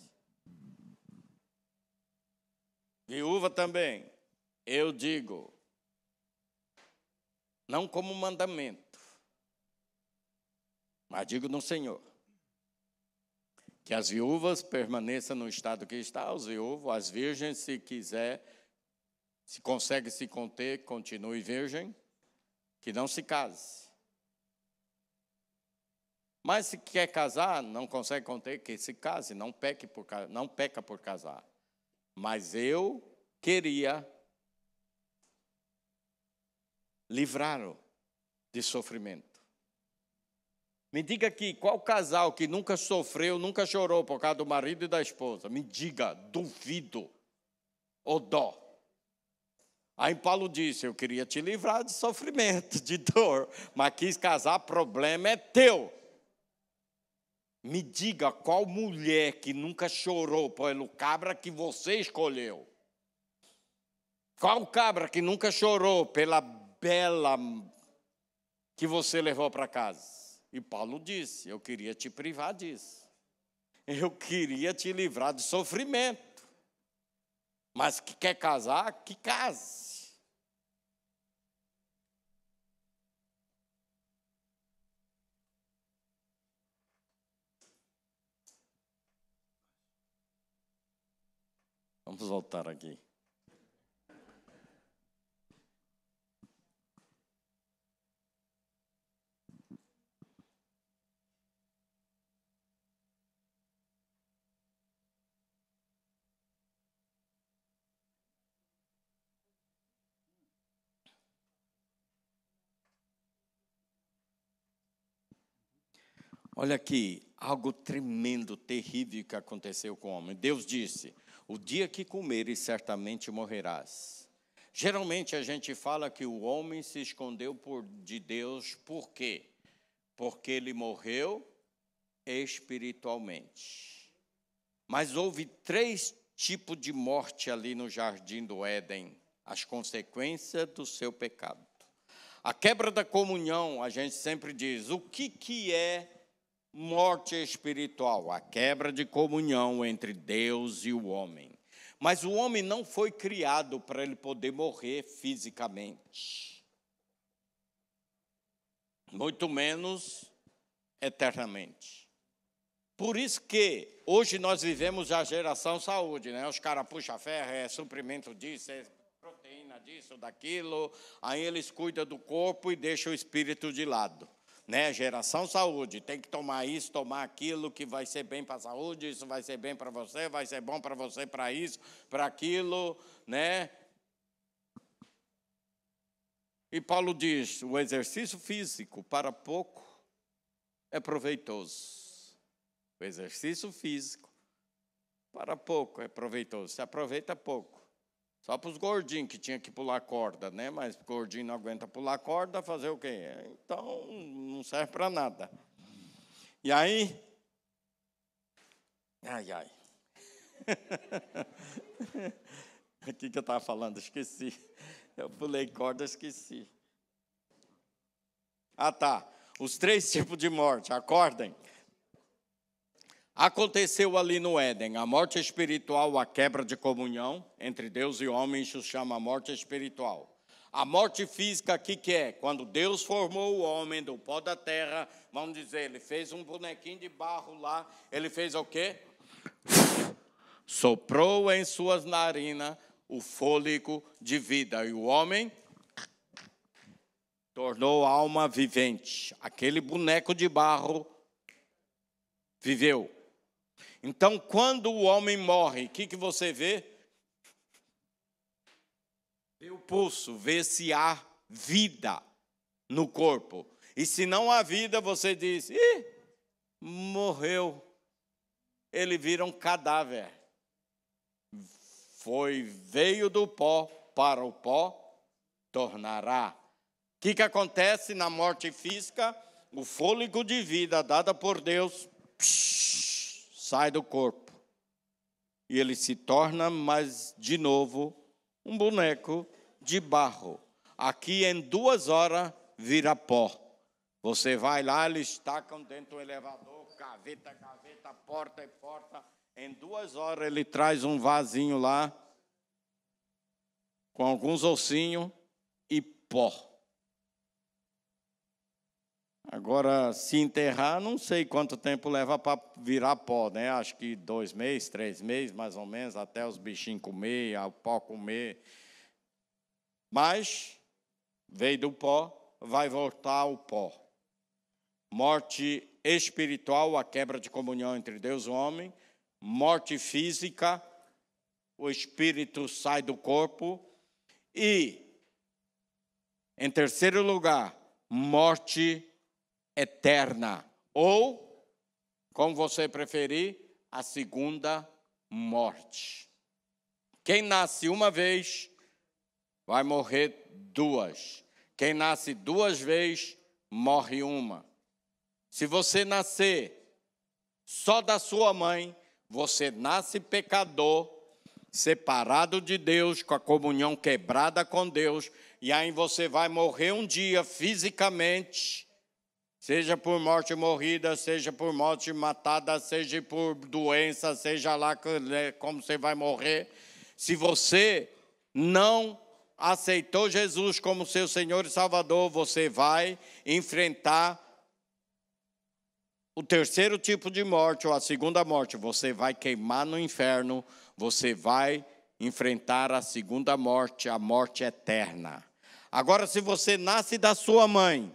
Viúva também, eu digo, não como mandamento, mas digo no Senhor, que as viúvas permaneçam no estado que está, os viúvos, as virgens, se quiser, se consegue se conter, continue virgem, que não se case. Mas se quer casar, não consegue conter, que se case, não peca por casar. Mas eu queria livrá-lo de sofrimento. Me diga aqui, qual casal que nunca sofreu, nunca chorou por causa do marido e da esposa? Me diga, duvido ou dó. Aí Paulo disse, eu queria te livrar de sofrimento, de dor, mas quis casar, problema é teu. Me diga qual mulher que nunca chorou pelo cabra que você escolheu. Qual cabra que nunca chorou pela bela que você levou para casa? E Paulo disse, eu queria te privar disso. Eu queria te livrar de sofrimento. Mas que quer casar, que case. Vamos voltar aqui. Olha aqui, algo tremendo, terrível que aconteceu com o homem. Deus disse, o dia que comeres, certamente morrerás. Geralmente a gente fala que o homem se escondeu de Deus, por quê? Porque ele morreu espiritualmente. Mas houve 3 tipos de morte ali no jardim do Éden, as consequências do seu pecado. A quebra da comunhão, a gente sempre diz, o que é morte espiritual? A quebra de comunhão entre Deus e o homem. Mas o homem não foi criado para ele poder morrer fisicamente. Muito menos eternamente. Por isso que hoje nós vivemos a geração saúde, né? Os caras puxam ferro, é suprimento disso, é proteína disso, daquilo. Aí eles cuidam do corpo e deixam o espírito de lado. Né? Geração saúde, tem que tomar isso, tomar aquilo, que vai ser bem para a saúde, isso vai ser bem para você, vai ser bom para você para isso, para aquilo, né? E Paulo diz, o exercício físico para pouco é proveitoso. O exercício físico para pouco é proveitoso, se aproveita pouco. Só para os gordinhos que tinham que pular corda, né? Mas o gordinho não aguenta pular corda, fazer o quê? Então, não serve para nada. E aí... Ai. O que eu estava falando? Esqueci. Eu pulei corda, esqueci. Ah, tá. Os 3 tipos de morte, acordem. Aconteceu ali no Éden, a morte espiritual, a quebra de comunhão entre Deus e o homem, isso chama morte espiritual. A morte física, o que é? Quando Deus formou o homem do pó da terra, vamos dizer, ele fez um bonequinho de barro lá, ele fez o quê? Soprou em suas narinas o fôlego de vida, e o homem tornou alma vivente. Aquele boneco de barro viveu. Então, quando o homem morre, o que você vê? Vê o pulso, vê se há vida no corpo. E se não há vida, você diz, morreu. Ele vira um cadáver. Veio do pó para o pó tornará. O que acontece na morte física? O fôlego de vida dado por Deus sai do corpo. E ele se torna, mas de novo, um boneco de barro. Aqui em 2 horas vira pó. Você vai lá, eles tacam dentro do elevador, gaveta, porta. Em 2 horas ele traz um vasinho lá, com alguns ossinhos e pó. Agora, se enterrar, não sei quanto tempo leva para virar pó, né? Acho que 2 meses, 3 meses, mais ou menos, até os bichinhos comer, o pó comer. Mas, veio do pó, vai voltar ao pó. Morte espiritual, a quebra de comunhão entre Deus e o homem. Morte física, o espírito sai do corpo. E, em terceiro lugar, morte eterna. Ou, como você preferir, a segunda morte. Quem nasce uma vez, vai morrer 2. Quem nasce 2 vezes, morre 1. Se você nascer só da sua mãe, você nasce pecador, separado de Deus, com a comunhão quebrada com Deus, e aí você vai morrer um dia fisicamente, seja por morte morrida, seja por morte matada, seja por doença, seja lá como você vai morrer. Se você não aceitou Jesus como seu Senhor e Salvador, você vai enfrentar o terceiro tipo de morte, ou a segunda morte. Você vai queimar no inferno, você vai enfrentar a segunda morte, a morte eterna. Agora, se você nasce da sua mãe,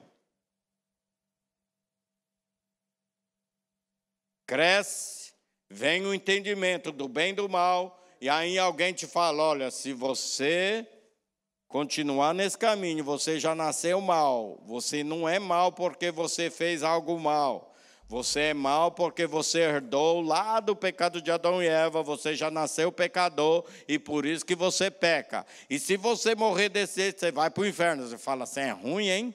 cresce, vem o entendimento do bem e do mal, e aí alguém te fala, olha, se você continuar nesse caminho, você já nasceu mal. Você não é mal porque você fez algo mal. Você é mal porque você herdou lá do pecado de Adão e Eva. Você já nasceu pecador e por isso que você peca. E se você morrer desse jeito, você vai para o inferno. Você fala assim, é ruim, hein?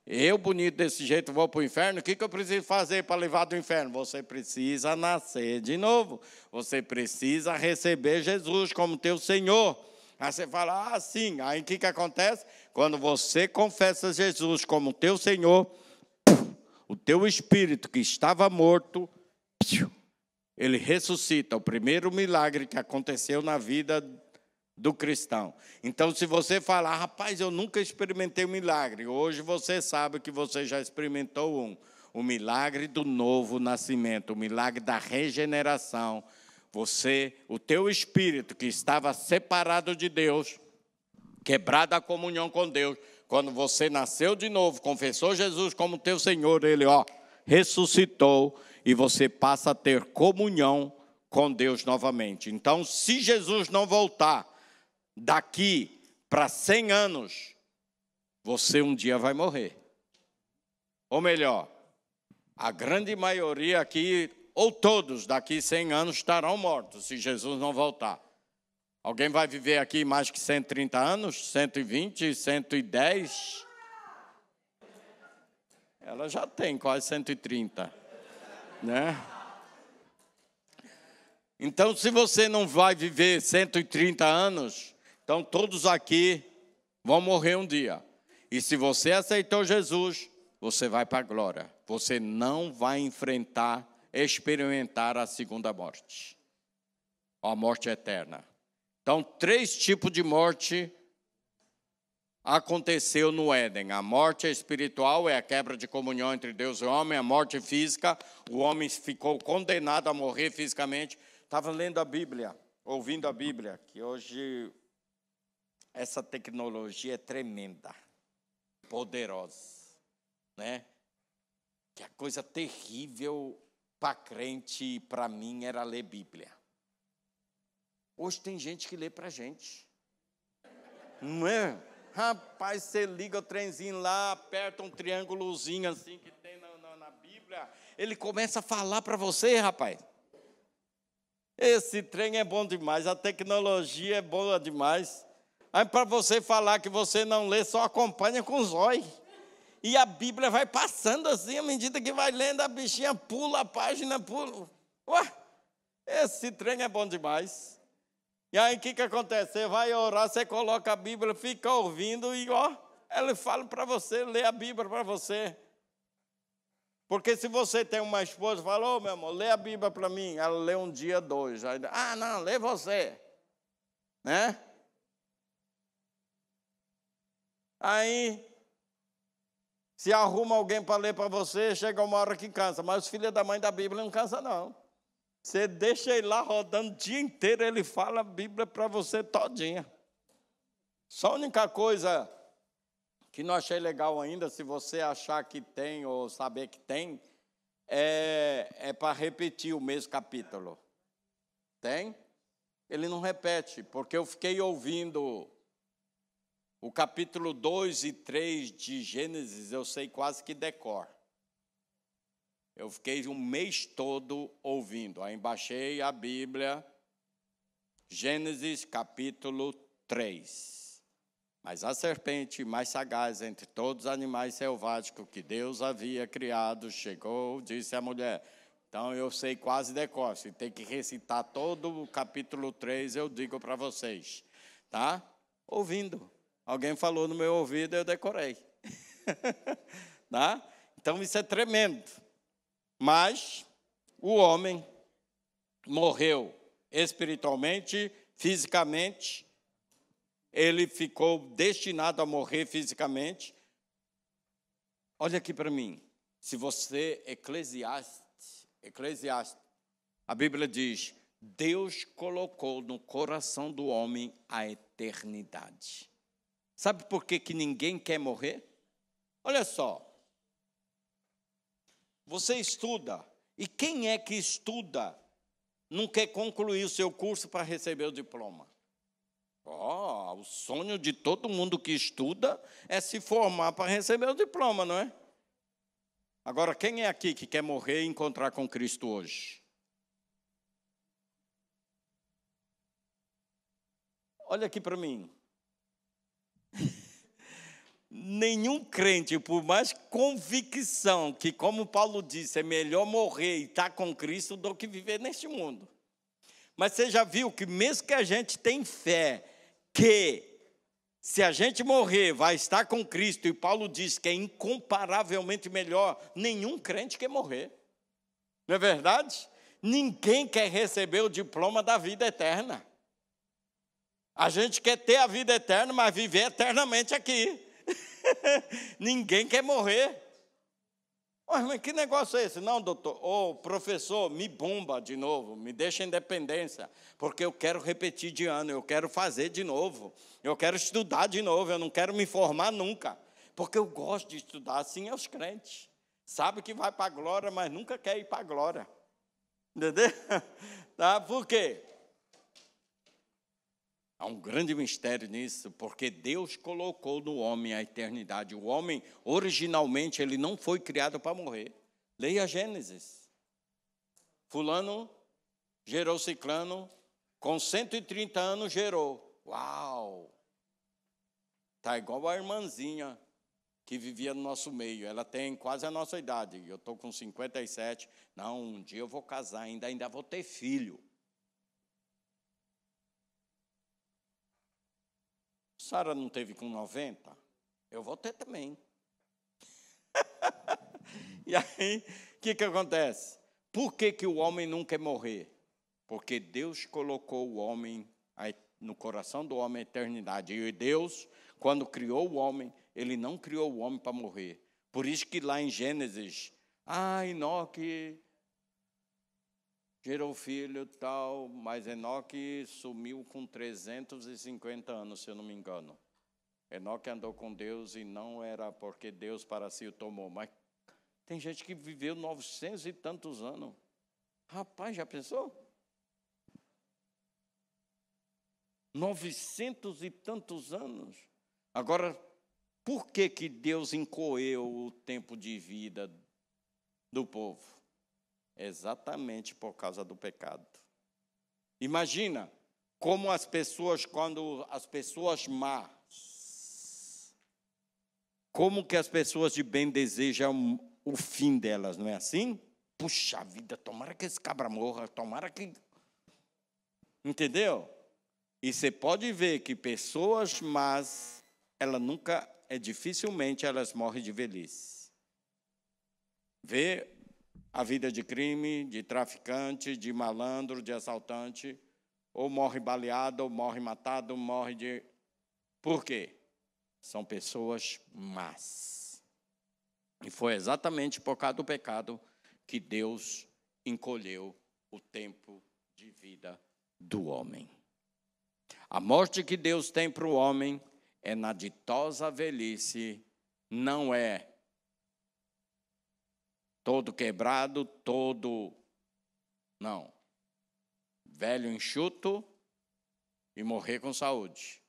Eu, bonito desse jeito, vou para o inferno? O que eu preciso fazer para levar do inferno? Você precisa nascer de novo. Você precisa receber Jesus como teu Senhor. Aí você fala, sim. Aí o que acontece? Quando você confessa Jesus como teu Senhor, o teu espírito que estava morto, ele ressuscita. O primeiro milagre que aconteceu na vida do cristão. Então, se você falar, rapaz, eu nunca experimentei um milagre. Hoje você sabe que você já experimentou um. O milagre do novo nascimento, o milagre da regeneração. O teu espírito que estava separado de Deus, quebrado a comunhão com Deus, quando você nasceu de novo, confessou Jesus como teu Senhor, ele ressuscitou e você passa a ter comunhão com Deus novamente. Então, se Jesus não voltar daqui para 100 anos, você um dia vai morrer. Ou melhor, a grande maioria aqui, ou todos daqui 100 anos estarão mortos, se Jesus não voltar. Alguém vai viver aqui mais que 130 anos? 120, 110? Ela já tem quase 130, né? Então, se você não vai viver 130 anos, então todos aqui vão morrer um dia. E se você aceitou Jesus, você vai para a glória. Você não vai experimentar a segunda morte, a morte eterna. Então, 3 tipos de morte aconteceu no Éden. A morte espiritual é a quebra de comunhão entre Deus e o homem. A morte física, o homem ficou condenado a morrer fisicamente. Estava lendo a Bíblia, ouvindo a Bíblia, que hoje essa tecnologia é tremenda, poderosa, né? Que a coisa terrível para crente e para mim era ler Bíblia. Hoje tem gente que lê para a gente. Não é? Rapaz, você liga o trenzinho lá, aperta um triângulozinho assim que tem na Bíblia, ele começa a falar para você, rapaz. Esse trem é bom demais, a tecnologia é boa demais. Aí para você falar que você não lê, só acompanha com os olhos. E a Bíblia vai passando assim, à medida que vai lendo, a bichinha pula a página, pula. Ué, esse trem é bom demais. E aí o que acontece? Você vai orar, você coloca a Bíblia, fica ouvindo e ela fala para você, lê a Bíblia para você. Porque se você tem uma esposa, fala, ô meu amor, lê a Bíblia para mim. Ela lê um dia, dois. Aí, não, lê você. Né? Aí, se arruma alguém para ler para você, chega uma hora que cansa. Mas os filhos da mãe da Bíblia não cansa, não. Você deixa ele lá rodando o dia inteiro, ele fala a Bíblia para você todinha. Só a única coisa que não achei legal ainda, se você achar que tem ou saber que tem, é para repetir o mesmo capítulo. Tem? Ele não repete, porque eu fiquei ouvindo o capítulo 2 e 3 de Gênesis, eu sei quase que decor. Eu fiquei um mês todo ouvindo. Aí baixei a Bíblia, Gênesis capítulo 3. Mas a serpente mais sagaz entre todos os animais selváticos que Deus havia criado, chegou, disse à mulher. Então eu sei quase decor. Se tem que recitar todo o capítulo 3, eu digo para vocês. Tá? Ouvindo. Alguém falou no meu ouvido, eu decorei. Tá? Então isso é tremendo. Mas o homem morreu espiritualmente, fisicamente. Ele ficou destinado a morrer fisicamente. Olha aqui para mim. Se você, Eclesiastes, a Bíblia diz, Deus colocou no coração do homem a eternidade. Sabe por que ninguém quer morrer? Olha só. Você estuda, e quem é que estuda não quer concluir o seu curso para receber o diploma? O sonho de todo mundo que estuda é se formar para receber o diploma, não é? Agora, quem é aqui que quer morrer e encontrar com Cristo hoje? Olha aqui para mim. Nenhum crente, por mais convicção que, como Paulo disse, é melhor morrer e estar com Cristo do que viver neste mundo. Mas você já viu que mesmo que a gente tenha fé, que se a gente morrer vai estar com Cristo, e Paulo diz que é incomparavelmente melhor, nenhum crente quer morrer. Não é verdade? Ninguém quer receber o diploma da vida eterna. A gente quer ter a vida eterna, mas viver eternamente aqui. Ninguém quer morrer. Mas que negócio é esse? Não, doutor, professor, me bomba de novo, me deixa em dependência, porque eu quero repetir de ano, eu quero fazer de novo, eu quero estudar de novo, eu não quero me formar nunca, porque eu gosto de estudar, assim é os crentes. Sabe que vai para a glória, mas nunca quer ir para a glória. Entendeu? Tá? Por quê? Há um grande mistério nisso, porque Deus colocou no homem a eternidade. O homem, originalmente, ele não foi criado para morrer. Leia Gênesis. Fulano gerou ciclano, com 130 anos gerou. Uau! Está igual a irmãzinha que vivia no nosso meio. Ela tem quase a nossa idade. Eu estou com 57. Não, um dia eu vou casar, ainda vou ter filho. Sara não teve com 90? Eu vou ter também. E aí, o que acontece? Por que o homem não quer morrer? Porque Deus colocou o homem, no coração do homem, a eternidade. E Deus, quando criou o homem, ele não criou o homem para morrer. Por isso que lá em Gênesis, Enoque gerou filho e tal, mas Enoque sumiu com 350 anos, se eu não me engano. Enoque andou com Deus e não era porque Deus para si o tomou, mas tem gente que viveu 900 e tantos anos. Rapaz, já pensou? 900 e tantos anos. Agora, por que Deus incoeu o tempo de vida do povo? Exatamente por causa do pecado. Imagina, como as pessoas, quando as pessoas más, como que as pessoas de bem desejam o fim delas, não é assim? Puxa vida, tomara que esse cabra morra, tomara que... Entendeu? E você pode ver que pessoas más, dificilmente elas morrem de velhice. Vê a vida de crime, de traficante, de malandro, de assaltante, ou morre baleado, ou morre matado, ou morre de... Por quê? São pessoas más. E foi exatamente por causa do pecado que Deus encolheu o tempo de vida do homem. A morte que Deus tem para o homem é na ditosa velhice, não é todo quebrado, não. Velho enxuto e morrer com saúde.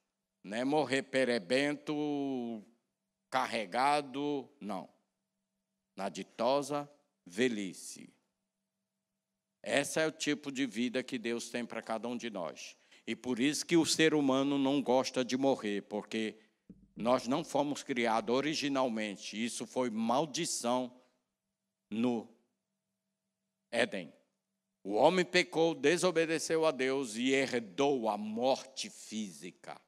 Não é morrer perebento, carregado, não. Na ditosa velhice. Esse é o tipo de vida que Deus tem para cada um de nós. E por isso que o ser humano não gosta de morrer, porque nós não fomos criados originalmente. Isso foi maldição no Éden. O homem pecou, desobedeceu a Deus e herdou a morte física.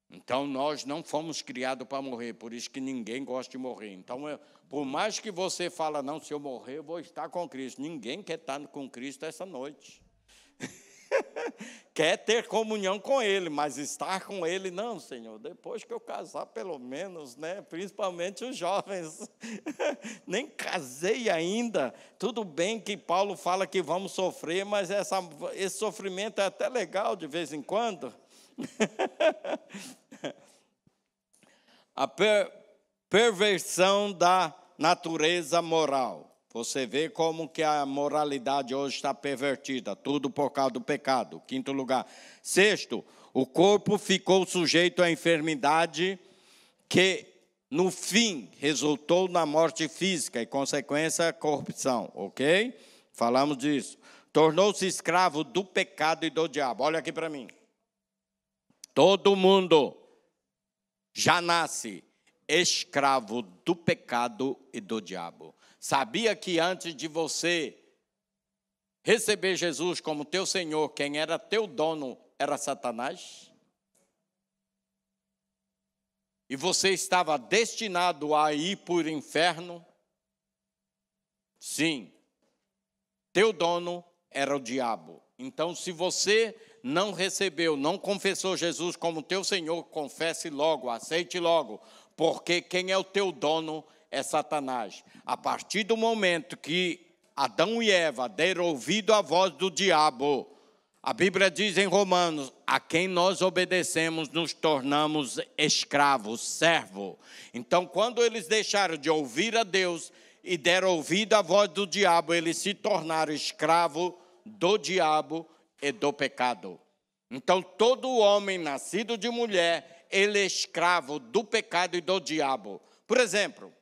Então, nós não fomos criados para morrer, por isso que ninguém gosta de morrer. Então, por mais que você fala, não, se eu morrer, eu vou estar com Cristo. Ninguém quer estar com Cristo essa noite. Quer ter comunhão com Ele, mas estar com Ele, não, Senhor. Depois que eu casar, pelo menos, né? Principalmente os jovens. Nem casei ainda. Tudo bem que Paulo fala que vamos sofrer, mas esse sofrimento é até legal de vez em quando. A perversão da natureza moral. Você vê como que a moralidade hoje está pervertida, tudo por causa do pecado. Quinto lugar. Sexto, o corpo ficou sujeito à enfermidade que, no fim, resultou na morte física e, consequência, corrupção. Ok? Falamos disso. Tornou-se escravo do pecado e do diabo. Olha aqui para mim. Todo mundo já nasce escravo do pecado e do diabo. Sabia que antes de você receber Jesus como teu Senhor, quem era teu dono era Satanás? E você estava destinado a ir para o inferno? Sim. Teu dono era o diabo. Então, se você não recebeu, não confessou Jesus como teu Senhor, confesse logo, aceite logo, porque quem é o teu dono é Satanás. A partir do momento que Adão e Eva deram ouvido à voz do diabo, a Bíblia diz em Romanos, a quem nós obedecemos nos tornamos escravos, servo. Então, quando eles deixaram de ouvir a Deus e deram ouvido à voz do diabo, eles se tornaram escravos do diabo e do pecado. Então, todo homem nascido de mulher, ele é escravo do pecado e do diabo. Por exemplo,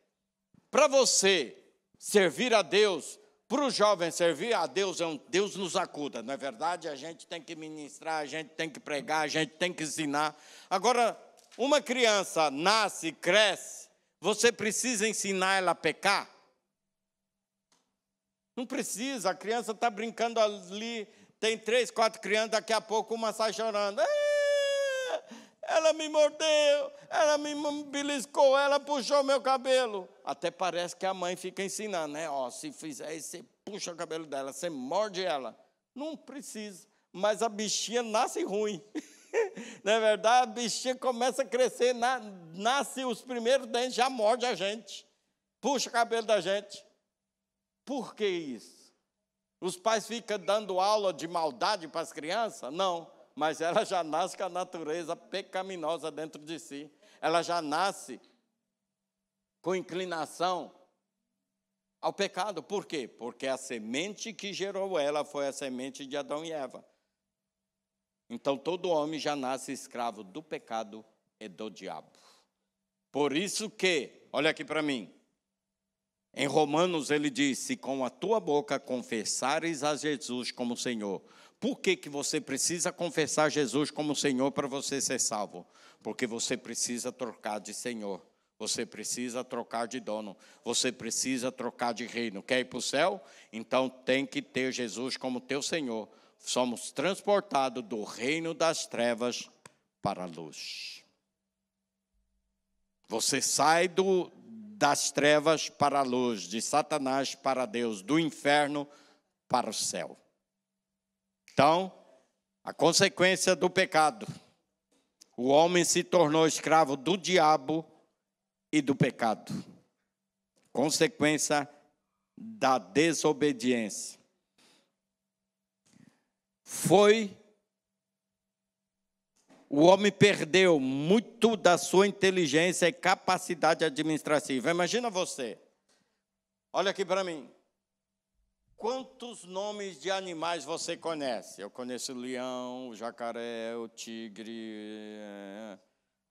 para você servir a Deus, para o jovem servir a Deus, Deus nos acuda, não é verdade? A gente tem que ministrar, a gente tem que pregar, a gente tem que ensinar. Agora, uma criança nasce, cresce, você precisa ensinar ela a pecar? Não precisa, a criança está brincando ali, tem 3, 4 crianças, daqui a pouco uma sai chorando. Ela me mordeu, ela me beliscou, ela puxou meu cabelo. Até parece que a mãe fica ensinando, né? Ó, se fizer isso, você puxa o cabelo dela, você morde ela. Não precisa, mas a bichinha nasce ruim. Não é verdade? A bichinha começa a crescer, nasce os primeiros dentes, já morde a gente. Puxa o cabelo da gente. Por que isso? Os pais ficam dando aula de maldade para as crianças? Não. Mas ela já nasce com a natureza pecaminosa dentro de si. Ela já nasce com inclinação ao pecado. Por quê? Porque a semente que gerou ela foi a semente de Adão e Eva. Então, todo homem já nasce escravo do pecado e do diabo. Por isso que, olha aqui para mim, em Romanos ele diz, se com a tua boca confessares a Jesus como Senhor, por que você precisa confessar Jesus como Senhor para você ser salvo? Porque você precisa trocar de Senhor. Você precisa trocar de dono. Você precisa trocar de reino. Quer ir para o céu? Então tem que ter Jesus como teu Senhor. Somos transportados do reino das trevas para a luz. Você sai das trevas para a luz, de Satanás para Deus, do inferno para o céu. Então, a consequência do pecado. O homem se tornou escravo do diabo e do pecado. Consequência da desobediência. O homem perdeu muito da sua inteligência e capacidade administrativa. Imagina você. Olha aqui para mim. Quantos nomes de animais você conhece? Eu conheço o leão, o jacaré, o tigre.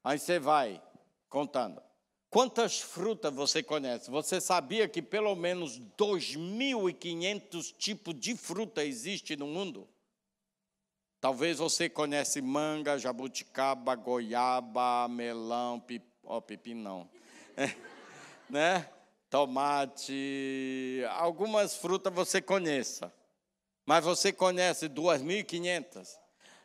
Aí você vai contando. Quantas frutas você conhece? Você sabia que pelo menos 2.500 tipos de fruta existem no mundo? Talvez você conhece manga, jabuticaba, goiaba, melão, pepino não. Né? Tomate, algumas frutas você conheça. Mas você conhece 2.500.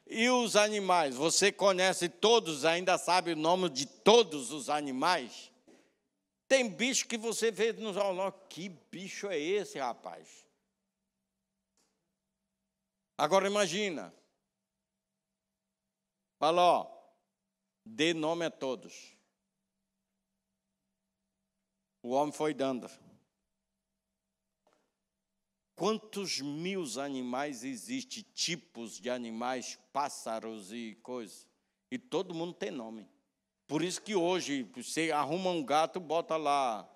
E os animais, você conhece todos, ainda sabe o nome de todos os animais? Tem bicho que você vê no jornal, que bicho é esse, rapaz? Agora imagina. Fala, ó, dê nome a todos. O homem foi dando. Quantos mil animais existem, tipos de animais, pássaros e coisas? E todo mundo tem nome. Por isso que hoje, você arruma um gato, bota lá,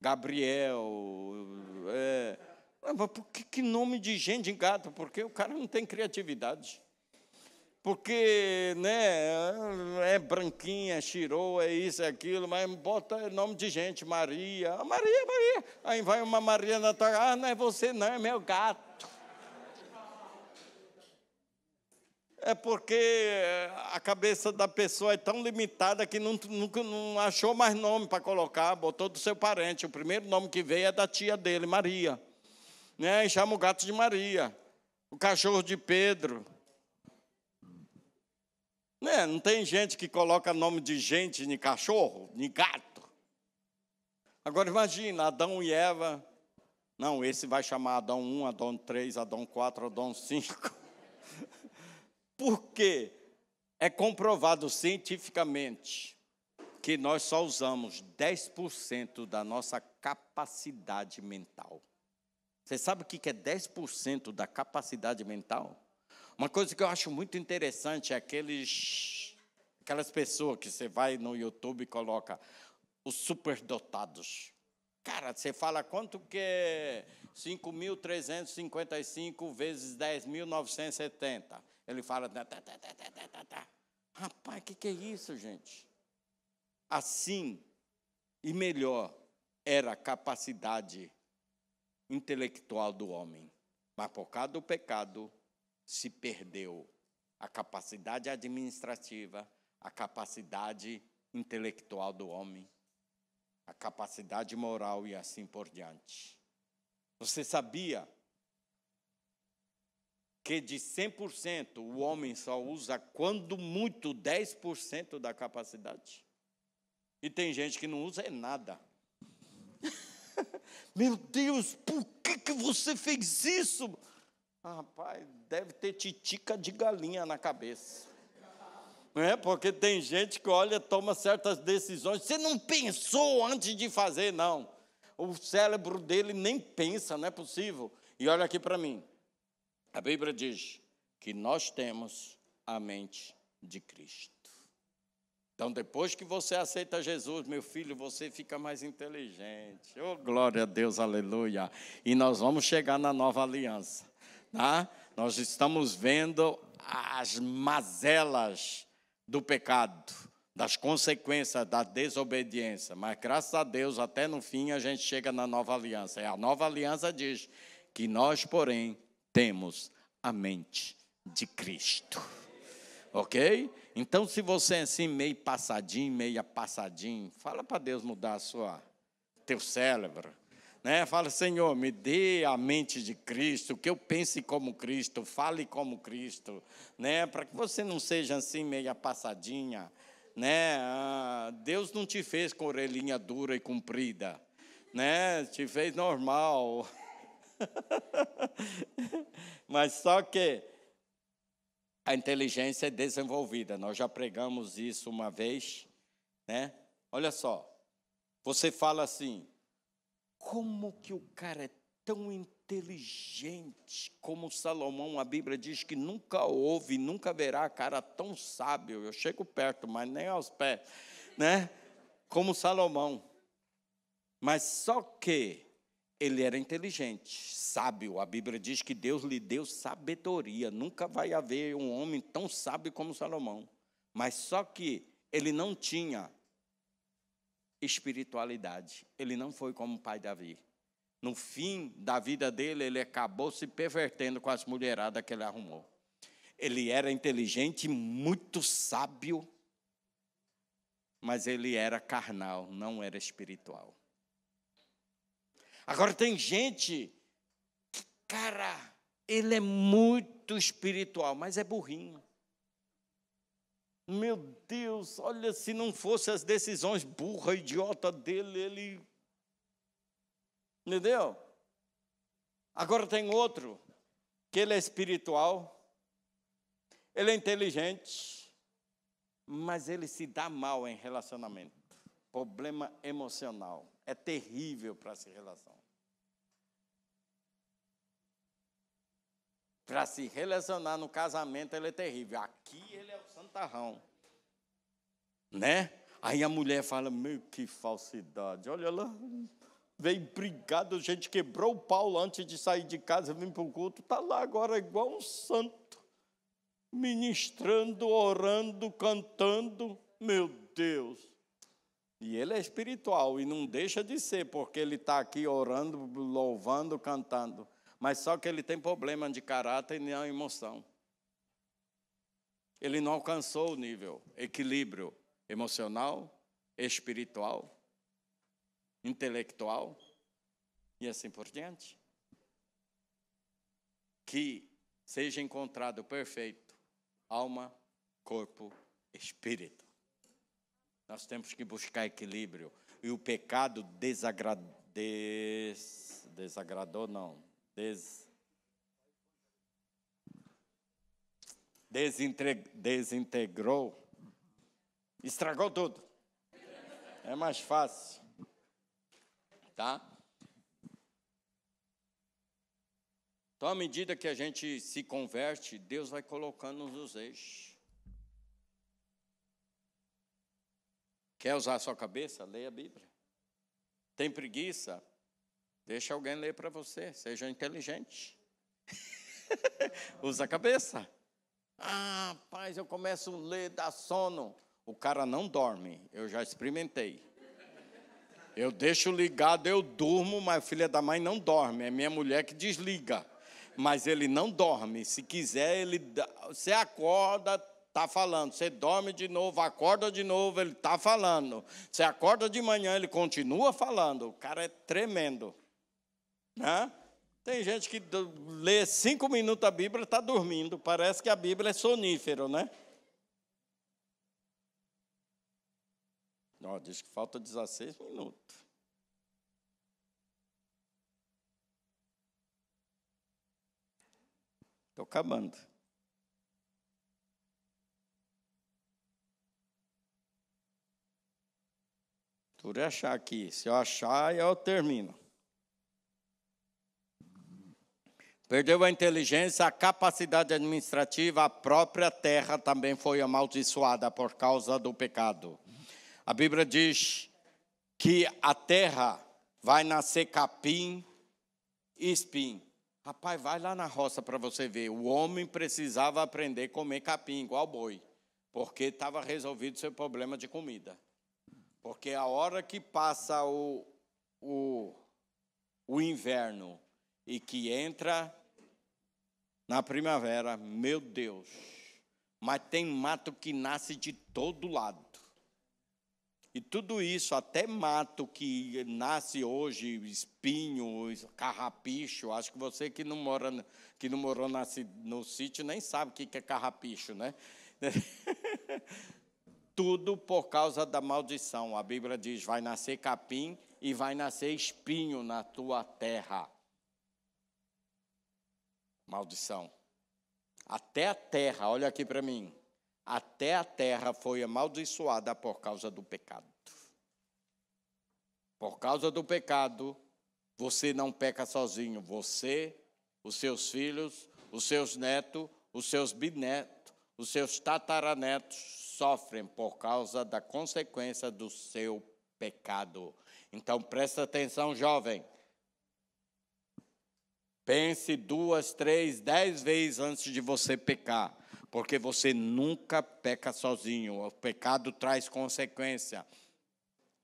Gabriel. Mas por que nome de gente em gato? Porque o cara não tem criatividade. Porque, né, é branquinha, Chirou, é isso, é aquilo, mas bota nome de gente, Maria. Maria. Aí vai uma Maria na tua casa, não é você não, é meu gato. É porque a cabeça da pessoa é tão limitada que nunca não achou mais nome para colocar, botou do seu parente. O primeiro nome que veio é da tia dele, Maria. Né? E chama o gato de Maria. O cachorro de Pedro. Né? Não tem gente que coloca nome de gente em cachorro, em gato. Agora imagina, Adão e Eva. Não, esse vai chamar Adão 1, Adão 3, Adão 4, Adão 5. Por quê? É comprovado cientificamente que nós só usamos 10% da nossa capacidade mental. Você sabe o que é 10% da capacidade mental? Uma coisa que eu acho muito interessante é aquelas pessoas que você vai no YouTube e coloca os superdotados. Cara, você fala quanto que é 5.355 vezes 10.970. Ele fala... Rapaz, o que é isso, gente? Assim, e melhor, era a capacidade intelectual do homem. Mas por causa do pecado, se perdeu a capacidade administrativa, a capacidade intelectual do homem, a capacidade moral e assim por diante. Você sabia que de 100% o homem só usa, quando muito, 10% da capacidade? E tem gente que não usa nada. Meu Deus, por que você fez isso? Rapaz, deve ter titica de galinha na cabeça. Não é? Porque tem gente que, olha, toma certas decisões. Você não pensou antes de fazer, não. O cérebro dele nem pensa, não é possível. E olha aqui para mim. A Bíblia diz que nós temos a mente de Cristo. Então, depois que você aceita Jesus, meu filho, você fica mais inteligente. Oh, glória a Deus, aleluia. E nós vamos chegar na nova aliança. Tá? Nós estamos vendo as mazelas do pecado, das consequências da desobediência. Mas, graças a Deus, até no fim, a gente chega na nova aliança. E a nova aliança diz que nós, porém, temos a mente de Cristo. Ok? Então, se você é assim, meio passadinho, meia passadinho, fala para Deus mudar teu cérebro. Né? Fala, Senhor, me dê a mente de Cristo, que eu pense como Cristo, fale como Cristo. Né? Para que você não seja assim, meia passadinha. Né? Deus não te fez com orelhinha dura e comprida. Né? Te fez normal. Mas só que a inteligência é desenvolvida. Nós já pregamos isso uma vez, né? Olha só, você fala assim, como que o cara é tão inteligente como Salomão? A Bíblia diz que nunca houve, nunca haverá cara tão sábio. Eu chego perto, mas nem aos pés, né? Como Salomão. Mas só que ele era inteligente, sábio. A Bíblia diz que Deus lhe deu sabedoria. Nunca vai haver um homem tão sábio como Salomão. Mas só que ele não tinha espiritualidade. Ele não foi como o pai Davi. No fim da vida dele, ele acabou se pervertendo com as mulheradas que ele arrumou. Ele era inteligente, muito sábio, mas ele era carnal, não era espiritual. Agora tem gente que, cara, ele é muito espiritual, mas é burrinho. Meu Deus, olha, se não fosse as decisões burra, idiota dele, ele... Entendeu? Agora tem outro, que ele é espiritual, ele é inteligente, mas ele se dá mal em relacionamento. Problema emocional. É terrível para se relacionar. Para se relacionar no casamento, ele é terrível. Aqui ele é o santarrão. Né? Aí a mulher fala, meu, que falsidade. Olha lá, veio brigado, a gente quebrou o pau antes de sair de casa, vim para o culto, está lá agora igual um santo. Ministrando, orando, cantando. Meu Deus. E ele é espiritual, e não deixa de ser, porque ele está aqui orando, louvando, cantando. Mas só que ele tem problema de caráter e não emoção. Ele não alcançou o nível, equilíbrio emocional, espiritual, intelectual e assim por diante. Que seja encontrado perfeito, alma, corpo, espírito. Nós temos que buscar equilíbrio. E o pecado desintegrou, estragou tudo. É mais fácil. Tá? Então, à medida que a gente se converte, Deus vai colocando nos eixos. Quer usar a sua cabeça? Leia a Bíblia. Tem preguiça? Deixa alguém ler para você. Seja inteligente. Usa a cabeça. Ah, rapaz, eu começo a ler, dá sono. O cara não dorme. Eu já experimentei. Eu deixo ligado, eu durmo, mas a filha da mãe não dorme. É minha mulher que desliga. Mas ele não dorme. Se quiser, você acorda, está falando. Você dorme de novo, acorda de novo, ele está falando. Você acorda de manhã, ele continua falando. O cara é tremendo. Né? Tem gente que lê 5 minutos a Bíblia e está dormindo. Parece que a Bíblia é sonífero, né? Não, diz que falta 16 minutos. Estou acabando. Por achar aqui. Se eu achar, eu termino. Perdeu a inteligência, a capacidade administrativa, a própria terra também foi amaldiçoada por causa do pecado. A Bíblia diz que a terra vai nascer capim e espinho. Rapaz, vai lá na roça para você ver. O homem precisava aprender a comer capim, igual boi, porque estava resolvido o seu problema de comida. Porque a hora que passa o inverno e que entra na primavera, meu Deus. Mas tem mato que nasce de todo lado. E tudo isso, até mato que nasce hoje, espinho, carrapicho. Acho que você que não morou no sítio nem sabe o que é carrapicho, né? Tudo por causa da maldição. A Bíblia diz, vai nascer capim e vai nascer espinho na tua terra. Maldição. Até a terra, olha aqui para mim. Até a terra foi amaldiçoada por causa do pecado. Por causa do pecado, você não peca sozinho. Você, os seus filhos, os seus netos, os seus bisnetos, os seus tataranetos sofrem por causa da consequência do seu pecado. Então, presta atenção, jovem. Pense 2, 3, 10 vezes antes de você pecar, porque você nunca peca sozinho. O pecado traz consequência.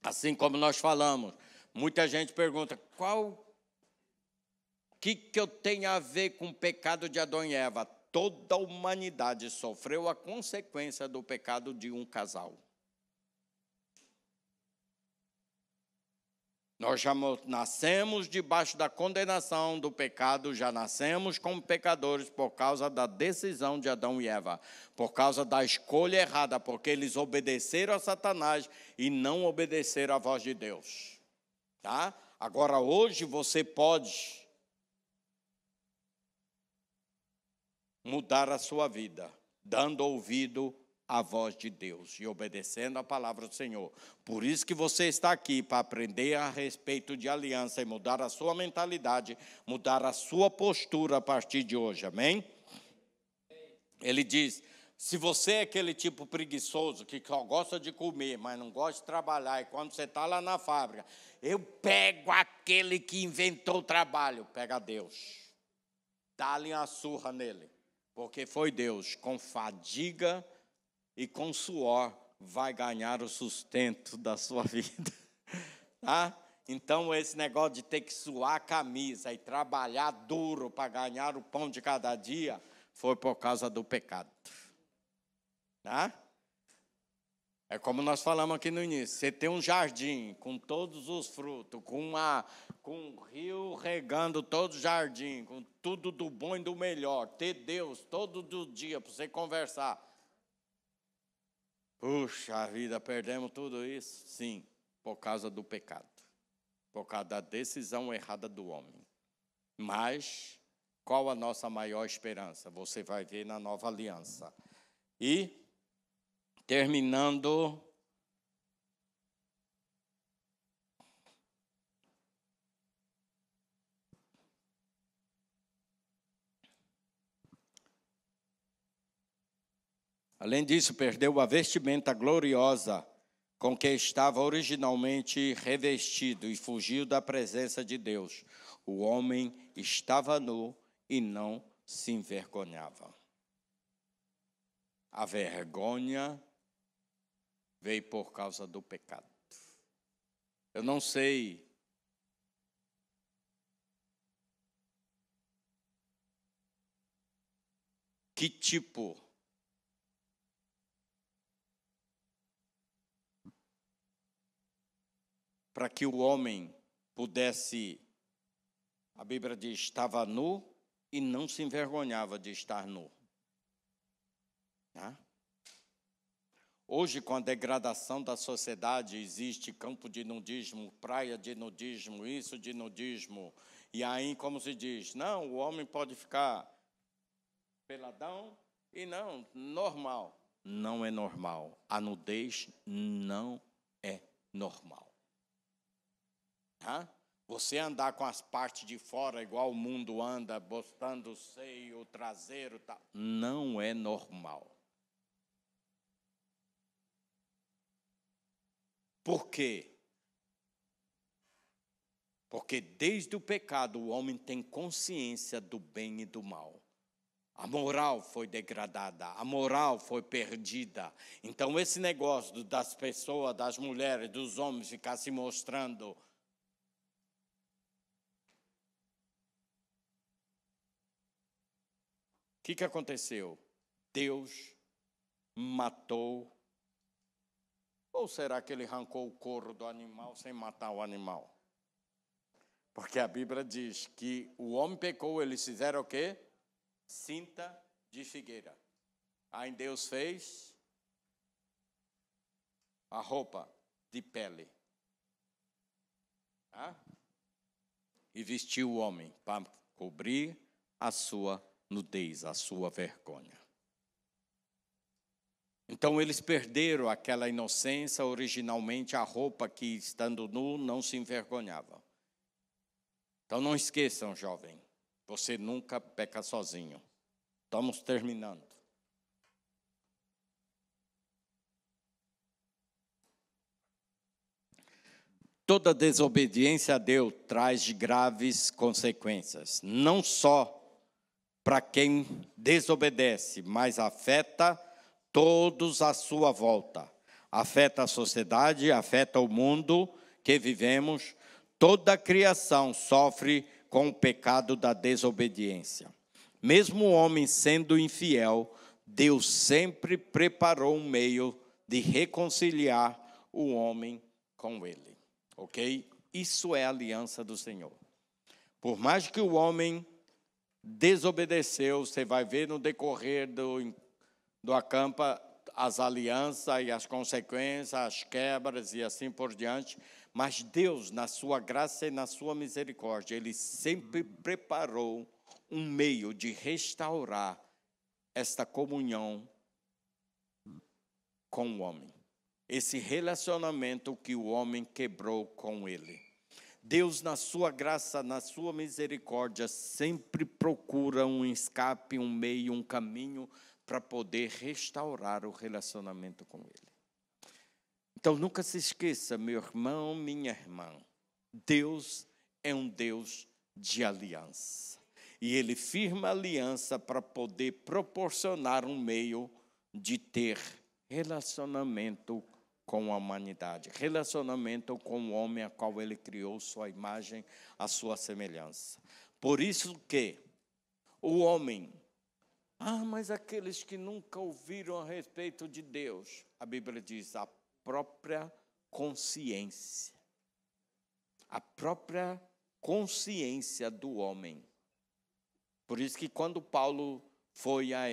Assim como nós falamos, muita gente pergunta, o que eu tenho a ver com o pecado de Adão e Eva? Toda a humanidade sofreu a consequência do pecado de um casal. Nós já nascemos debaixo da condenação do pecado, já nascemos como pecadores por causa da decisão de Adão e Eva, por causa da escolha errada, porque eles obedeceram a Satanás e não obedeceram à voz de Deus. Tá? Agora, hoje você pode mudar a sua vida, dando ouvido a voz de Deus e obedecendo a palavra do Senhor. Por isso que você está aqui, para aprender a respeito de aliança e mudar a sua mentalidade, mudar a sua postura a partir de hoje, amém? Ele diz, se você é aquele tipo preguiçoso, que só gosta de comer, mas não gosta de trabalhar, e quando você está lá na fábrica, eu pego aquele que inventou o trabalho, pega Deus, dá-lhe uma surra nele, porque foi Deus, com fadiga e com suor vai ganhar o sustento da sua vida. Tá? Então, esse negócio de ter que suar a camisa e trabalhar duro para ganhar o pão de cada dia foi por causa do pecado. Tá? É como nós falamos aqui no início. Você tem um jardim com todos os frutos, com um rio regando todo o jardim, com tudo do bom e do melhor. Ter Deus todo dia para você conversar. Puxa vida, perdemos tudo isso? Sim, por causa do pecado. Por causa da decisão errada do homem. Mas, qual a nossa maior esperança? Você vai ver na nova aliança. E, terminando, além disso, perdeu a vestimenta gloriosa com que estava originalmente revestido e fugiu da presença de Deus. O homem estava nu e não se envergonhava. A vergonha veio por causa do pecado. Eu não sei que tipo para que o homem pudesse, a Bíblia diz, estava nu e não se envergonhava de estar nu. Tá? Hoje, com a degradação da sociedade, existe campo de nudismo, praia de nudismo, isso de nudismo. E aí, como se diz, não, o homem pode ficar peladão e não, normal. Não é normal. A nudez não é normal. Tá? Você andar com as partes de fora, igual o mundo anda, botando o seio, o traseiro, tá? Não é normal. Por quê? Porque desde o pecado o homem tem consciência do bem e do mal. A moral foi degradada, a moral foi perdida. Então esse negócio das pessoas, das mulheres, dos homens ficar se mostrando que aconteceu? Deus matou. Ou será que ele arrancou o couro do animal sem matar o animal? Porque a Bíblia diz que o homem pecou, eles fizeram o quê? Cinta de figueira. Aí Deus fez a roupa de pele. E vestiu o homem para cobrir a sua nudez, a sua vergonha. Então eles perderam aquela inocência, originalmente a roupa que, estando nu, não se envergonhava. Então não esqueçam, jovem, você nunca peca sozinho. Estamos terminando. Toda desobediência a Deus traz graves consequências, não só para quem desobedece, mas afeta todos à sua volta. Afeta a sociedade, afeta o mundo que vivemos. Toda a criação sofre com o pecado da desobediência. Mesmo o homem sendo infiel, Deus sempre preparou um meio de reconciliar o homem com ele. Ok? Isso é a aliança do Senhor. Por mais que o homem desobedeceu, você vai ver no decorrer do acampa as alianças e as consequências, as quebras e assim por diante. Mas Deus, na sua graça e na sua misericórdia, Ele sempre preparou um meio de restaurar esta comunhão com o homem. Esse relacionamento que o homem quebrou com Ele. Deus, na sua graça, na sua misericórdia, sempre procura um escape, um meio, um caminho para poder restaurar o relacionamento com Ele. Então, nunca se esqueça, meu irmão, minha irmã, Deus é um Deus de aliança. E Ele firma aliança para poder proporcionar um meio de ter relacionamento com a humanidade, relacionamento com o homem a qual Ele criou sua imagem, a sua semelhança. Por isso que o homem, mas aqueles que nunca ouviram a respeito de Deus, a Bíblia diz, a própria consciência. A própria consciência do homem. Por isso que quando Paulo foi a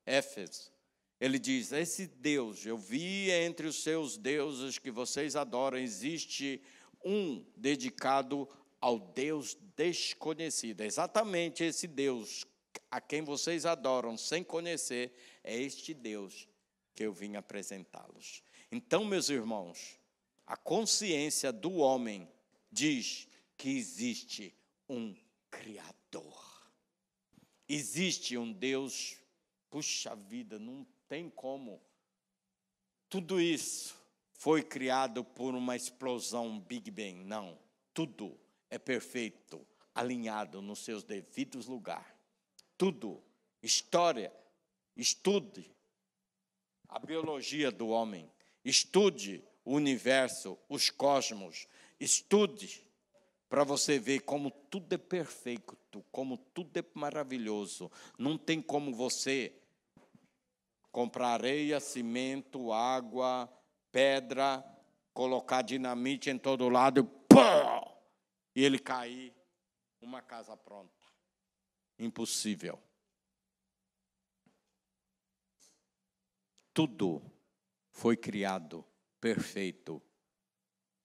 Éfeso, ele diz, esse Deus, eu vi entre os seus deuses que vocês adoram, existe um dedicado ao Deus desconhecido. Exatamente esse Deus a quem vocês adoram sem conhecer, é este Deus que eu vim apresentá-los. Então, meus irmãos, a consciência do homem diz que existe um Criador. Existe um Deus, puxa vida, não tem como. Tudo isso foi criado por uma explosão Big Bang. Não, tudo é perfeito, alinhado nos seus devidos lugares. Tudo, história, estude a biologia do homem, estude o universo, os cosmos, estude para você ver como tudo é perfeito, como tudo é maravilhoso. Não tem como você comprar areia, cimento, água, pedra, colocar dinamite em todo lado e ele cair, uma casa pronta. Impossível. Tudo foi criado perfeito.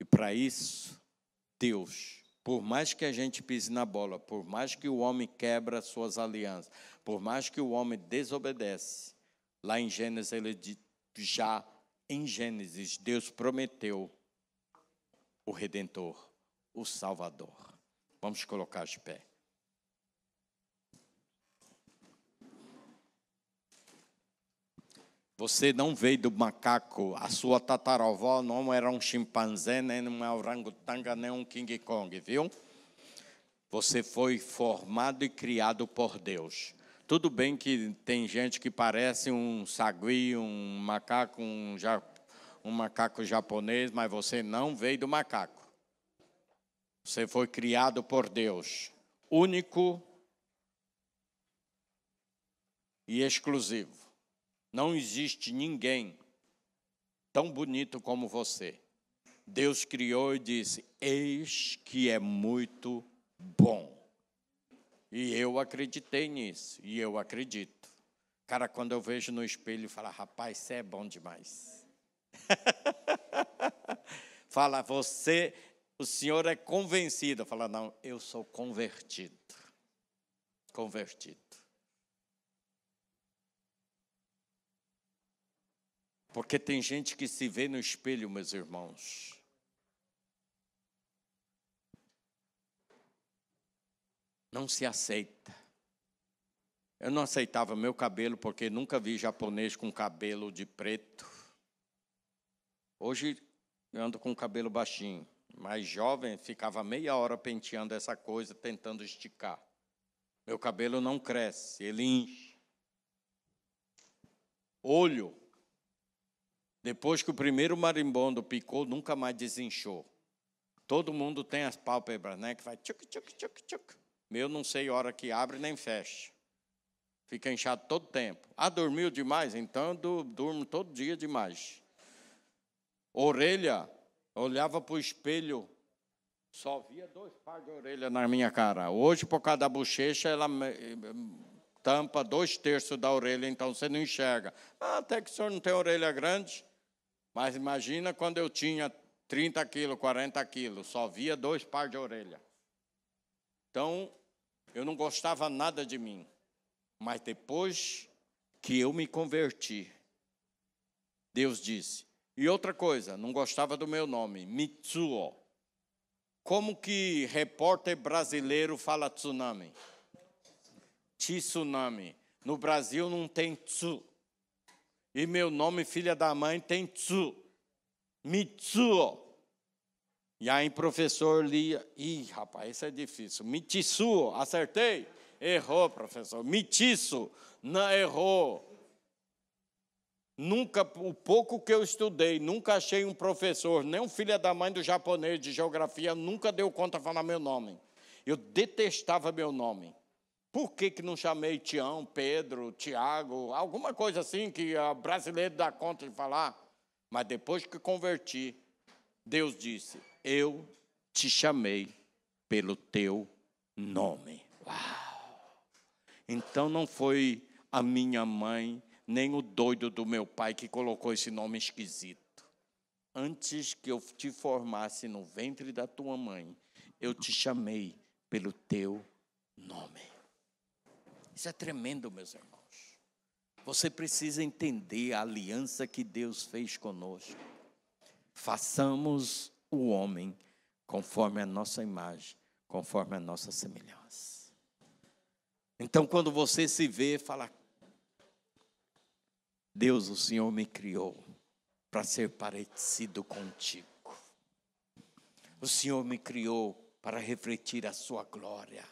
E para isso, Deus, por mais que a gente pise na bola, por mais que o homem quebra suas alianças, por mais que o homem desobedece, lá em Gênesis, Deus prometeu o Redentor, o Salvador. Vamos colocar de pé. Você não veio do macaco, a sua tataravó não era um chimpanzé, nem uma orangotanga, nem um King Kong, viu? Você foi formado e criado por Deus. Tudo bem que tem gente que parece um sagui, um macaco japonês, mas você não veio do macaco. Você foi criado por Deus, único, e exclusivo. Não existe ninguém tão bonito como você. Deus criou e disse: eis que é muito bom. E eu acreditei nisso, e eu acredito. Cara, quando eu vejo no espelho, eu falo: rapaz, você é bom demais. Fala, o senhor é convencido. Fala, não, eu sou convertido. Convertido. Porque tem gente que se vê no espelho, meus irmãos. Não se aceita. Eu não aceitava meu cabelo porque nunca vi japonês com cabelo de preto. Hoje eu ando com cabelo baixinho. Mais jovem, ficava meia hora penteando essa coisa, tentando esticar. Meu cabelo não cresce, ele enche. Olho. Depois que o primeiro marimbondo picou, nunca mais desinchou. Todo mundo tem as pálpebras, né? Que vai tchuc, tchuc, tchuc, tchuc. Meu não sei a hora que abre nem fecha. Fica inchado todo tempo. Ah, dormiu demais? Então eu durmo todo dia demais. Orelha, olhava para o espelho, só via 2 pares de orelha na minha cara. Hoje, por causa da bochecha, ela tampa 2/3 da orelha, então você não enxerga. Ah, até que o senhor não tem orelha grande. Mas imagina quando eu tinha 30 quilos, 40 quilos, só via 2 pares de orelha. Então, eu não gostava nada de mim. Mas depois que eu me converti, Deus disse. E outra coisa, não gostava do meu nome, Mitsuo. Como que repórter brasileiro fala tsunami? Tsunami. No Brasil não tem tsu. E meu nome, filha da mãe, tem tsu. Mitsuo. E aí, professor lia. Ih, rapaz, isso é difícil. Mitsuo, acertei? Errou, professor. Mitiço, não errou. Nunca, o pouco que eu estudei, nunca achei um professor, nem um filho da mãe do japonês de geografia, nunca deu conta de falar meu nome. Eu detestava meu nome. Por que não chamei Tião, Pedro, Tiago, alguma coisa assim que o brasileiro dá conta de falar? Mas depois que converti, Deus disse: eu te chamei pelo teu nome. Uau! Então não foi a minha mãe, nem o doido do meu pai que colocou esse nome esquisito. Antes que eu te formasse no ventre da tua mãe, eu te chamei pelo teu nome. Isso é tremendo, meus irmãos. Você precisa entender a aliança que Deus fez conosco. Façamos o homem conforme a nossa imagem, conforme a nossa semelhança. Então, quando você se vê, fala: Deus, o Senhor me criou para ser parecido contigo. O Senhor me criou para refletir a sua glória,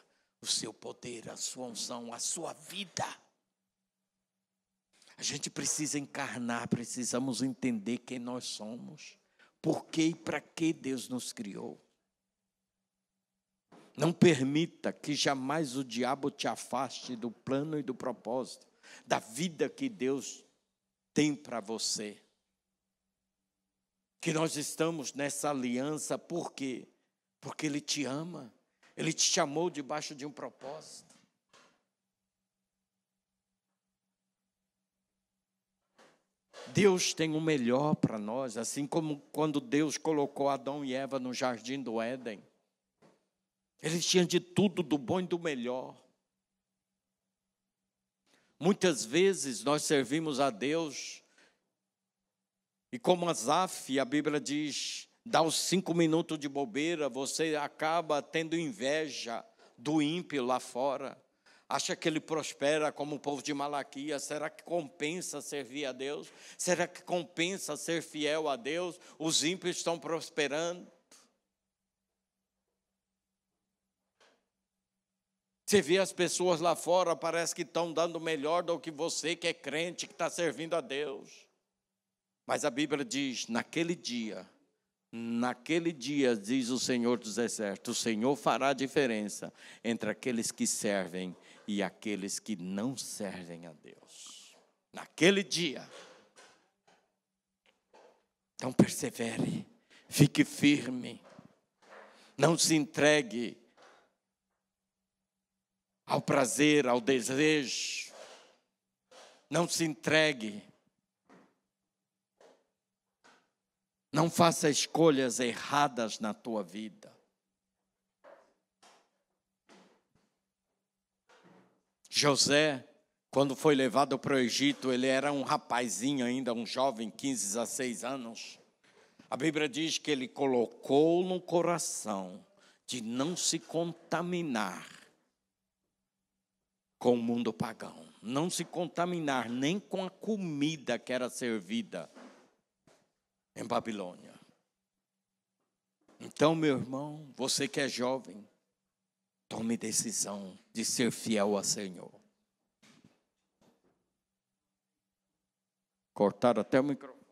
o seu poder, a sua unção, a sua vida. A gente precisa encarnar, precisamos entender quem nós somos, por que e para que Deus nos criou. Não permita que jamais o diabo te afaste do plano e do propósito, da vida que Deus tem para você. Que nós estamos nessa aliança, por quê? Porque Ele te ama, Ele te chamou debaixo de um propósito. Deus tem o melhor para nós, assim como quando Deus colocou Adão e Eva no jardim do Éden. Eles tinham de tudo, do bom e do melhor. Muitas vezes nós servimos a Deus e como Asaf, a Bíblia diz, dá os 5 minutos de bobeira, você acaba tendo inveja do ímpio lá fora. Acha que ele prospera como o povo de Malaquias. Será que compensa servir a Deus? Será que compensa ser fiel a Deus? Os ímpios estão prosperando. Você vê as pessoas lá fora, parece que estão dando melhor do que você, que é crente, que está servindo a Deus. Mas a Bíblia diz, naquele dia, diz o Senhor dos Exércitos, o Senhor fará a diferença entre aqueles que servem e aqueles que não servem a Deus. Naquele dia. Então persevere, fique firme, não se entregue ao prazer, ao desejo, não se entregue, não faça escolhas erradas na tua vida. José, quando foi levado para o Egito, ele era um rapazinho ainda, um jovem, 15, 16 anos. A Bíblia diz que ele colocou no coração de não se contaminar com o mundo pagão. Não se contaminar nem com a comida que era servida em Babilônia. Então, meu irmão, você que é jovem, tome decisão de ser fiel ao Senhor. Cortaram até o microfone.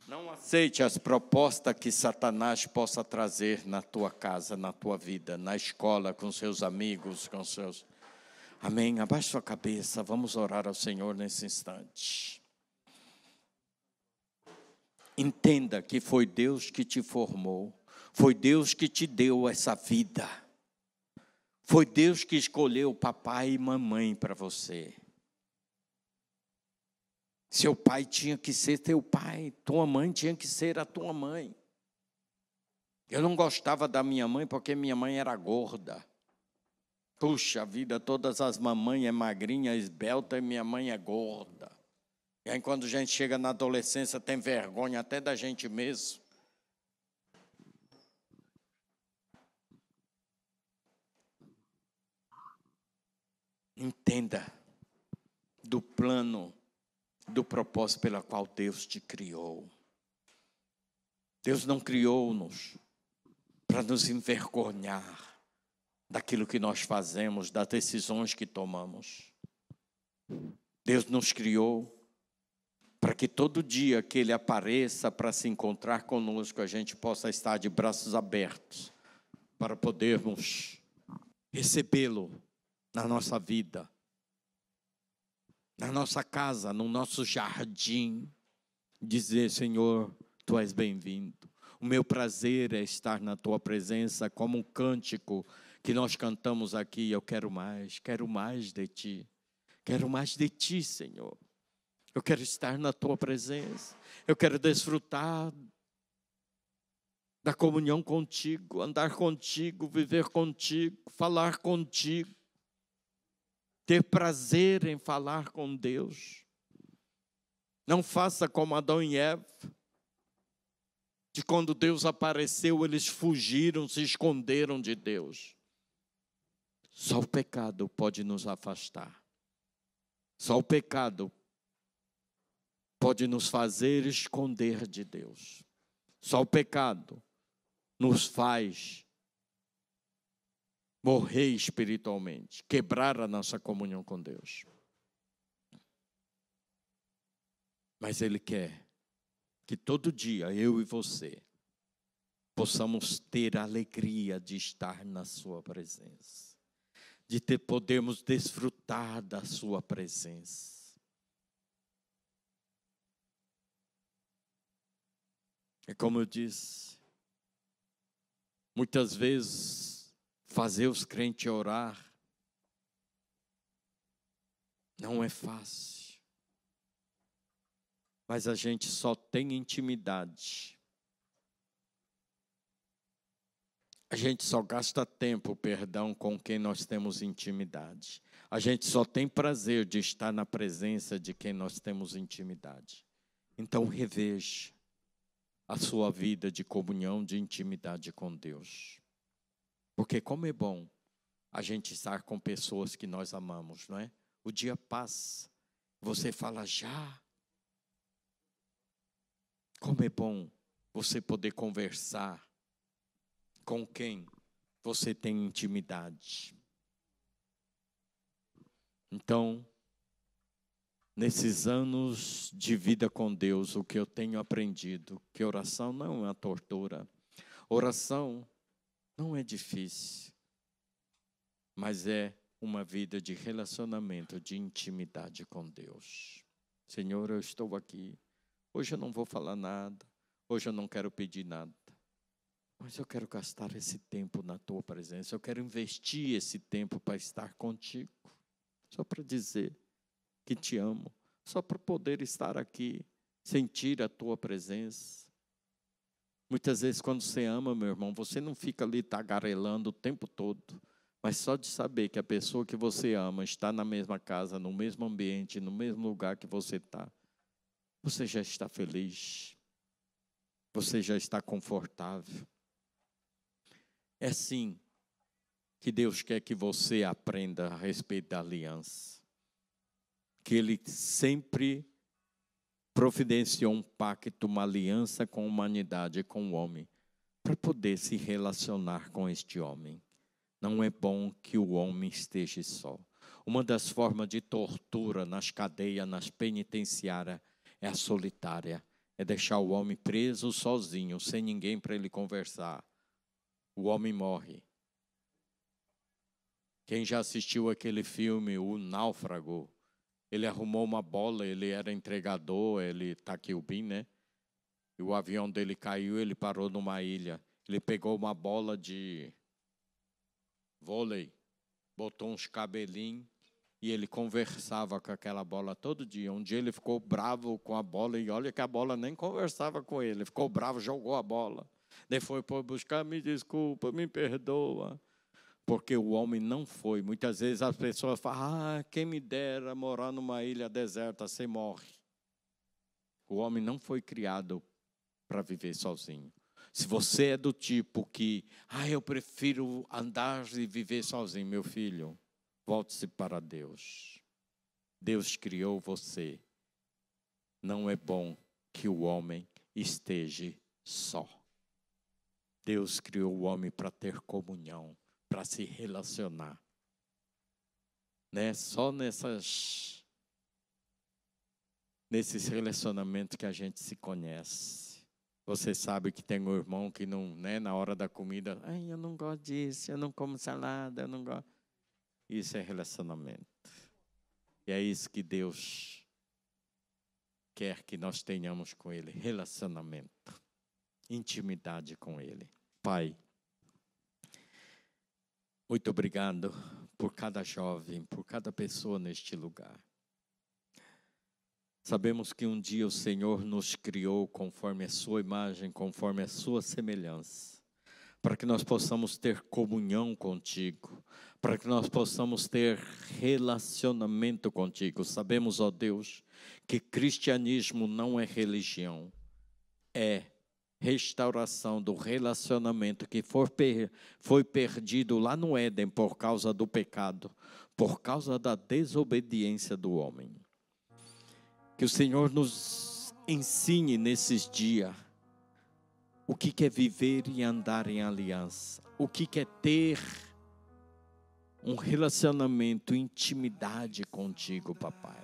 Não aceite as propostas que Satanás possa trazer na tua casa, na tua vida, na escola, com seus amigos, com seus... Amém? Abaixe sua cabeça, vamos orar ao Senhor nesse instante. Entenda que foi Deus que te formou, foi Deus que te deu essa vida. Foi Deus que escolheu papai e mamãe para você. Seu pai tinha que ser teu pai, tua mãe tinha que ser a tua mãe. Eu não gostava da minha mãe porque minha mãe era gorda. Puxa vida, todas as mamães é magrinha, esbelta, e minha mãe é gorda. E aí quando a gente chega na adolescência tem vergonha até da gente mesmo. Entenda do plano, do propósito pela qual Deus te criou. Deus não criou-nos para nos envergonhar daquilo que nós fazemos, das decisões que tomamos. Deus nos criou para que todo dia que Ele apareça para se encontrar conosco, a gente possa estar de braços abertos para podermos recebê-lo na nossa vida, na nossa casa, no nosso jardim, dizer: Senhor, Tu és bem-vindo. O meu prazer é estar na Tua presença, como um cântico que nós cantamos aqui. Eu quero mais de Ti. Quero mais de Ti, Senhor. Eu quero estar na Tua presença. Eu quero desfrutar da comunhão contigo, andar contigo, viver contigo, falar contigo. Ter prazer em falar com Deus. Não faça como Adão e Eva, que quando Deus apareceu, eles fugiram, se esconderam de Deus. Só o pecado pode nos afastar. Só o pecado pode nos fazer esconder de Deus. Só o pecado nos faz morrer espiritualmente, quebrar a nossa comunhão com Deus. Mas Ele quer que todo dia, eu e você, possamos ter a alegria de estar na sua presença, de podermos desfrutar da sua presença. É como eu disse, muitas vezes fazer os crentes orar não é fácil. Mas a gente só tem intimidade. A gente só gasta tempo, com quem nós temos intimidade. A gente só tem prazer de estar na presença de quem nós temos intimidade. Então reveja a sua vida de comunhão, de intimidade com Deus. Porque como é bom a gente estar com pessoas que nós amamos, não é? O dia passa, você fala já. Como é bom você poder conversar com quem você tem intimidade. Então, nesses anos de vida com Deus, o que eu tenho aprendido, que oração não é uma tortura. Oração não é difícil, mas é uma vida de relacionamento, de intimidade com Deus. Senhor, eu estou aqui. Hoje eu não vou falar nada. Hoje eu não quero pedir nada. Mas eu quero gastar esse tempo na tua presença. Eu quero investir esse tempo para estar contigo. Só para dizer que te amo. Só para poder estar aqui, sentir a tua presença. Muitas vezes quando você ama, meu irmão, você não fica ali tagarelando o tempo todo. Mas só de saber que a pessoa que você ama está na mesma casa, no mesmo ambiente, no mesmo lugar que você está, você já está feliz. Você já está confortável. É assim que Deus quer que você aprenda a respeito da aliança. Que Ele sempre providenciou um pacto, uma aliança com a humanidade, com o homem, para poder se relacionar com este homem. Não é bom que o homem esteja só. Uma das formas de tortura nas cadeias, nas penitenciárias, é a solitária. É deixar o homem preso sozinho, sem ninguém para ele conversar. O homem morre. Quem já assistiu aquele filme, O Náufrago, ele arrumou uma bola, ele era entregador, ele taquiubim, né? E o avião dele caiu, ele parou numa ilha. Ele pegou uma bola de vôlei, botou uns cabelinhos e ele conversava com aquela bola todo dia. Um dia ele ficou bravo com a bola e olha que a bola nem conversava com ele. Ele ficou bravo, jogou a bola. Depois foi buscar, me desculpa, me perdoa. Porque o homem não foi. Muitas vezes as pessoas falam, quem me dera morar numa ilha deserta, você morre. O homem não foi criado para viver sozinho. Se você é do tipo que, eu prefiro andar e viver sozinho, meu filho, volte-se para Deus. Deus criou você. Não é bom que o homem esteja só. Deus criou o homem para ter comunhão, para se relacionar. Né? Só nesses relacionamentos que a gente se conhece. Você sabe que tem um irmão que não, né, na hora da comida, eu não gosto disso, eu não como salada, eu não gosto. Isso é relacionamento. E é isso que Deus quer que nós tenhamos com Ele, relacionamento, intimidade com Ele. Pai, muito obrigado por cada jovem, por cada pessoa neste lugar. Sabemos que um dia o Senhor nos criou conforme a sua imagem, conforme a sua semelhança, para que nós possamos ter comunhão contigo, para que nós possamos ter relacionamento contigo. Sabemos, ó Deus, que cristianismo não é religião, é restauração do relacionamento que foi perdido lá no Éden por causa do pecado, por causa da desobediência do homem. Que o Senhor nos ensine nesses dias o que é viver e andar em aliança, o que é ter um relacionamento, intimidade contigo, papai.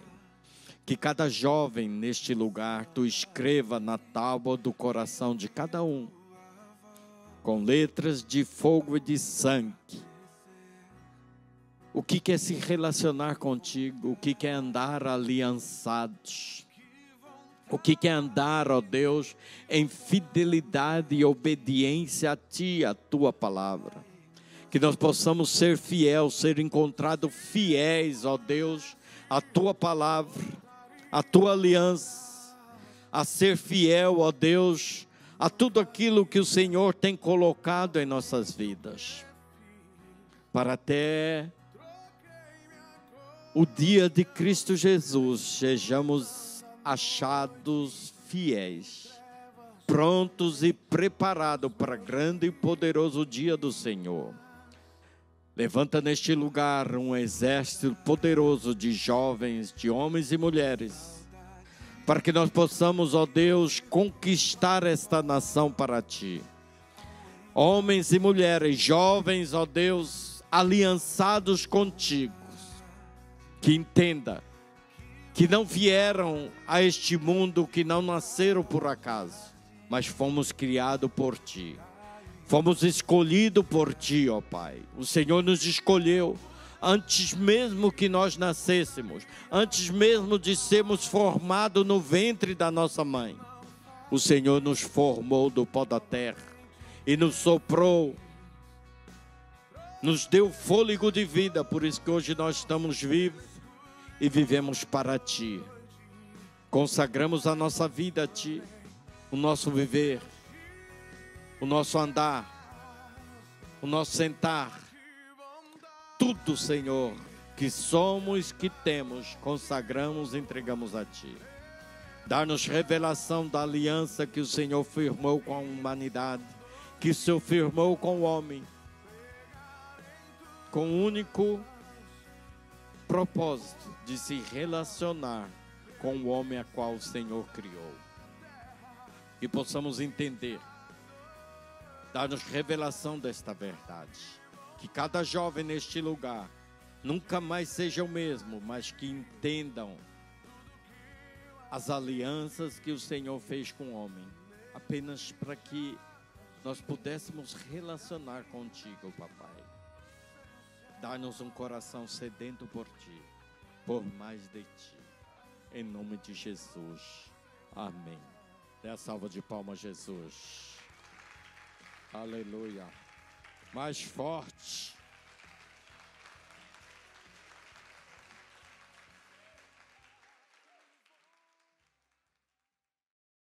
Que cada jovem neste lugar, tu escreva na tábua do coração de cada um, com letras de fogo e de sangue, o que é se relacionar contigo, o que é andar aliançados, o que é andar, ó Deus, em fidelidade e obediência a Ti, a Tua palavra. Que nós possamos ser fiéis, ser encontrados fiéis, ó Deus, à Tua palavra, à Tua aliança, a ser fiel, ó Deus, a tudo aquilo que o Senhor tem colocado em nossas vidas, para até o dia de Cristo Jesus sejamos achados fiéis, prontos e preparados para grande e poderoso dia do Senhor. Levanta neste lugar um exército poderoso de jovens, de homens e mulheres, para que nós possamos, ó Deus, conquistar esta nação para Ti. Homens e mulheres, jovens, ó Deus, aliançados contigo, que entenda que não vieram a este mundo, que não nasceram por acaso, mas fomos criados por Ti. Fomos escolhidos por Ti, ó Pai. O Senhor nos escolheu antes mesmo que nós nascêssemos, antes mesmo de sermos formados no ventre da nossa mãe. O Senhor nos formou do pó da terra e nos soprou, nos deu fôlego de vida, por isso que hoje nós estamos vivos e vivemos para Ti. Consagramos a nossa vida a Ti, o nosso viver, o nosso andar, o nosso sentar, tudo, Senhor, que somos, que temos, consagramos e entregamos a Ti. Dá-nos revelação da aliança que o Senhor firmou com a humanidade, que o Senhor firmou com o homem, com o único propósito de se relacionar com o homem a qual o Senhor criou. E possamos entender, dar-nos revelação desta verdade, que cada jovem neste lugar nunca mais seja o mesmo, mas que entendam as alianças que o Senhor fez com o homem, apenas para que nós pudéssemos relacionar contigo, papai. Dá-nos um coração sedento por Ti, por mais de Ti. Em nome de Jesus. Amém. Dê a salva de palmas, Jesus. Aleluia. Mais forte.